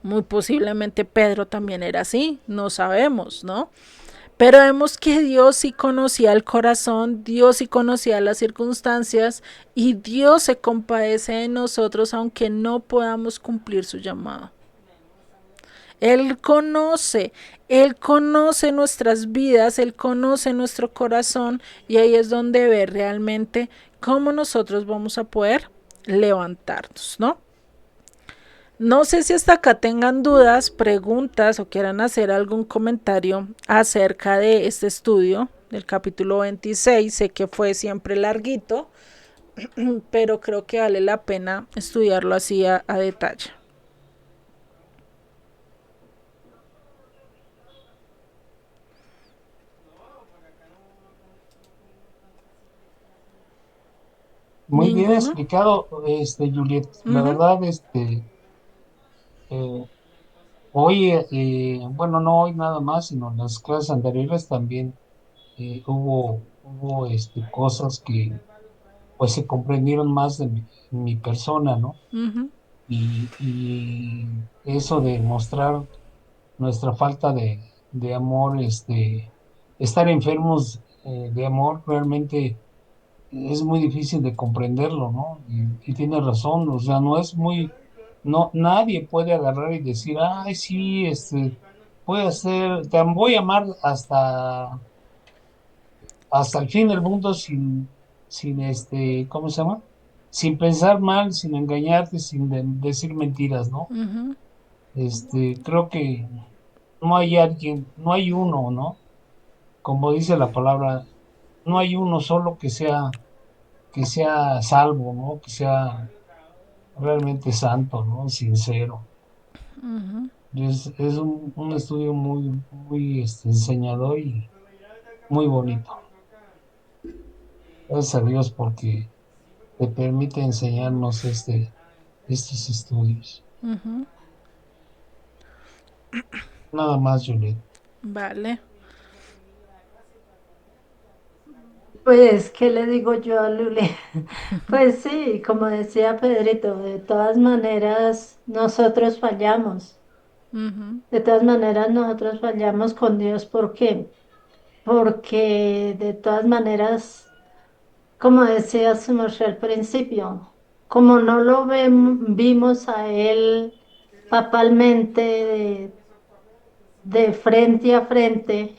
Muy posiblemente Pedro también era así, no sabemos, ¿no? Pero vemos que Dios sí conocía el corazón, Dios sí conocía las circunstancias y Dios se compadece de nosotros aunque no podamos cumplir su llamado. Él conoce nuestras vidas, Él conoce nuestro corazón y ahí es donde ve realmente cómo nosotros vamos a poder levantarnos, ¿no? No sé si hasta acá tengan dudas, preguntas o quieran hacer algún comentario acerca de este estudio del capítulo 26. Sé que fue siempre larguito, pero creo que vale la pena estudiarlo así a detalle. Muy bien ¿Ninguno? explicado, Juliet. La verdad, eh, hoy, bueno, no hoy nada más, sino en las clases anteriores también hubo cosas que pues se comprendieron más de mi persona, ¿no? Y eso de mostrar nuestra falta de amor, estar enfermos de amor, realmente es muy difícil de comprenderlo, ¿no? Y tiene razón, o sea, no, nadie puede agarrar y decir, ay, sí, voy a hacer, te voy a amar hasta el fin del mundo sin ¿cómo se llama? Sin pensar mal, sin engañarte, sin decir mentiras, ¿no? Creo que no hay alguien, no hay uno, ¿no? Como dice la palabra, no hay uno solo que sea salvo, ¿no? Que sea realmente santo, ¿no? Sincero. Es un estudio muy enseñador y muy bonito. Gracias a Dios porque te permite enseñarnos estos estudios. Nada más, Juliet. Vale. Pues, ¿qué le digo yo a Luli? Pues sí, como decía Pedrito, de todas maneras nosotros fallamos. Ujú, De todas maneras nosotros fallamos con Dios. ¿Por qué? Porque de todas maneras, como decía su merced al principio, como no lo vimos a Él papalmente de frente a frente,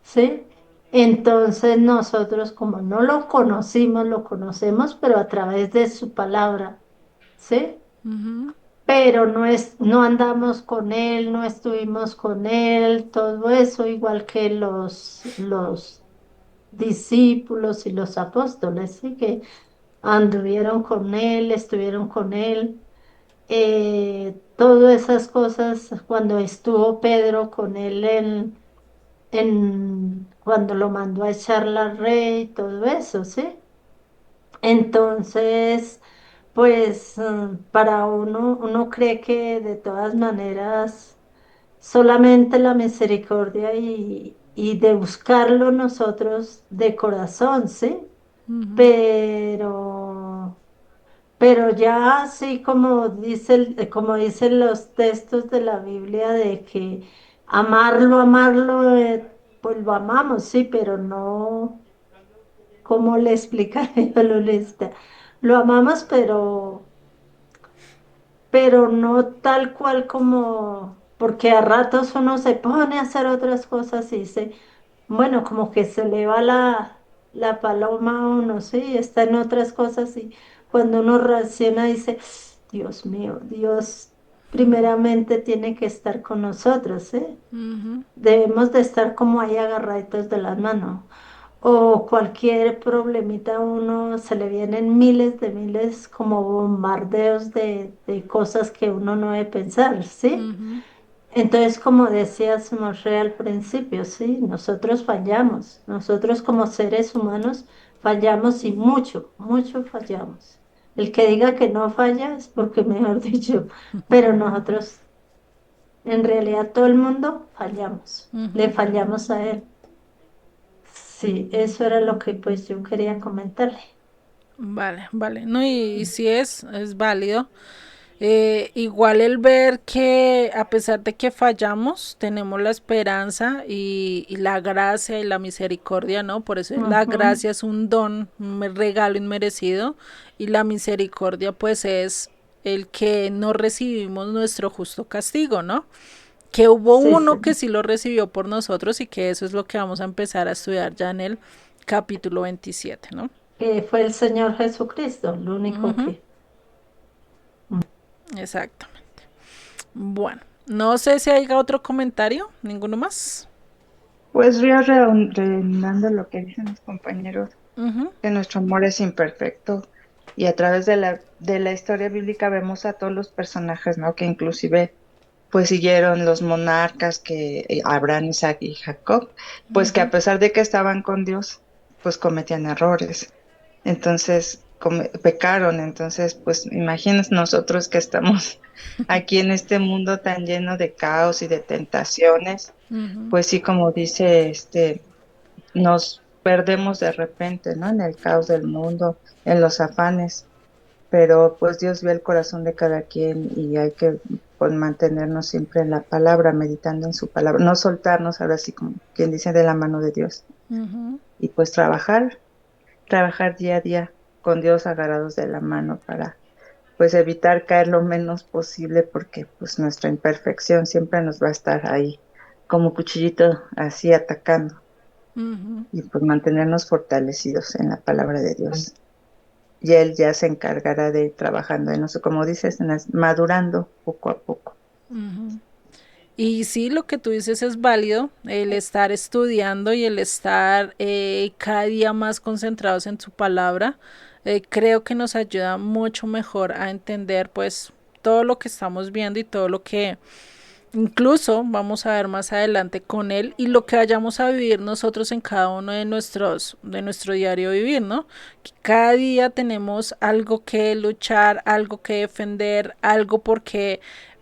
¿sí? Entonces nosotros como no lo conocimos, lo conocemos, pero a través de su palabra, ¿sí? ujú, Pero no andamos con él, no estuvimos con él, todo eso, igual que los discípulos y los apóstoles, ¿sí? Que anduvieron con él, estuvieron con él. Todas esas cosas, cuando estuvo Pedro con él cuando lo mandó a echar la red y todo eso, ¿sí? Entonces, pues para uno cree que de todas maneras solamente la misericordia y de buscarlo nosotros de corazón, ¿sí? ujú, Pero, pero ya así como como dicen los textos de la Biblia de que amarlo, pues lo amamos, sí, pero no. ¿Cómo le explicaré a Lolesta? Lo amamos, pero no tal cual como, porque a ratos uno se pone a hacer otras cosas y bueno, como que se le va la paloma a uno, sí, está en otras cosas y cuando uno reacciona dice, Dios mío, Dios primeramente tiene que estar con nosotros, ¿eh? ujú, Debemos de estar como ahí agarraditos de las manos. O cualquier problemita a uno se le vienen miles como bombardeos de cosas que uno no debe pensar, ¿sí? ujú, Entonces, como decías, Moshe, al principio, sí, nosotros fallamos, nosotros como seres humanos fallamos y mucho fallamos. El que diga que no falla es porque, mejor dicho, pero nosotros, en realidad, todo el mundo fallamos, le ujú. fallamos a él. Sí, eso era lo que pues yo quería comentarle. Vale, vale. No, y sí es válido. Igual el ver que a pesar de que fallamos, tenemos la esperanza y la gracia y la misericordia, ¿no? Por eso la Ujú. gracia es un don, un regalo inmerecido y la misericordia pues es el que no recibimos nuestro justo castigo, ¿no? Que hubo Sí, uno sí, que sí lo recibió por nosotros y que eso es lo que vamos a empezar a estudiar ya en el capítulo 27, ¿no? que fue el Señor Jesucristo, lo único Ujú, que... Mm. exactamente. Bueno, no sé si hay otro comentario, ninguno más. Pues yo redundando lo que dicen mis compañeros, Ujú, que nuestro amor es imperfecto y a través de la historia bíblica vemos a todos los personajes, ¿no? Que inclusive pues siguieron los monarcas que Abraham, Isaac y Jacob, pues que a ujú, pesar de que estaban con Dios, pues cometían errores. Entonces, pecaron. Entonces, pues imagínense nosotros que estamos aquí en este mundo tan lleno de caos y de tentaciones, ujú, pues sí, como dice nos perdemos de repente, ¿no? En el caos del mundo, en los afanes, pero pues Dios ve el corazón de cada quien y hay que pues, mantenernos siempre en la palabra, meditando en su palabra, no soltarnos ahora sí como quien dice de la mano de Dios ujú, y pues trabajar día a día con Dios agarrados de la mano para pues evitar caer lo menos posible porque pues nuestra imperfección siempre nos va a estar ahí como cuchillito así atacando ujú. y pues mantenernos fortalecidos en la palabra de Dios. Y Él ya se encargará de ir trabajando en nosotros, como dices, madurando poco a poco. Y sí, lo que tú dices es válido, el estar estudiando y el estar cada día más concentrados en su palabra, creo que nos ayuda mucho mejor a entender pues todo lo que estamos viendo y todo lo que incluso vamos a ver más adelante con él y lo que vayamos a vivir nosotros en cada uno de nuestro diario vivir, ¿no? Que cada día tenemos algo que luchar, algo que defender, algo por qué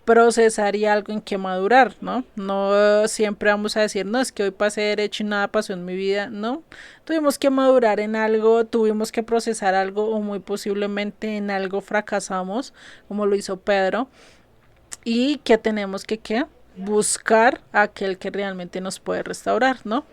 procesar y algo en que madurar, ¿no? No siempre vamos a decir, no, es que hoy pasé derecho y nada pasó en mi vida, no. Tuvimos que madurar en algo, tuvimos que procesar algo o muy posiblemente en algo fracasamos, como lo hizo Pedro, y que tenemos que ¿qué? Buscar a aquel que realmente nos puede restaurar, ¿no?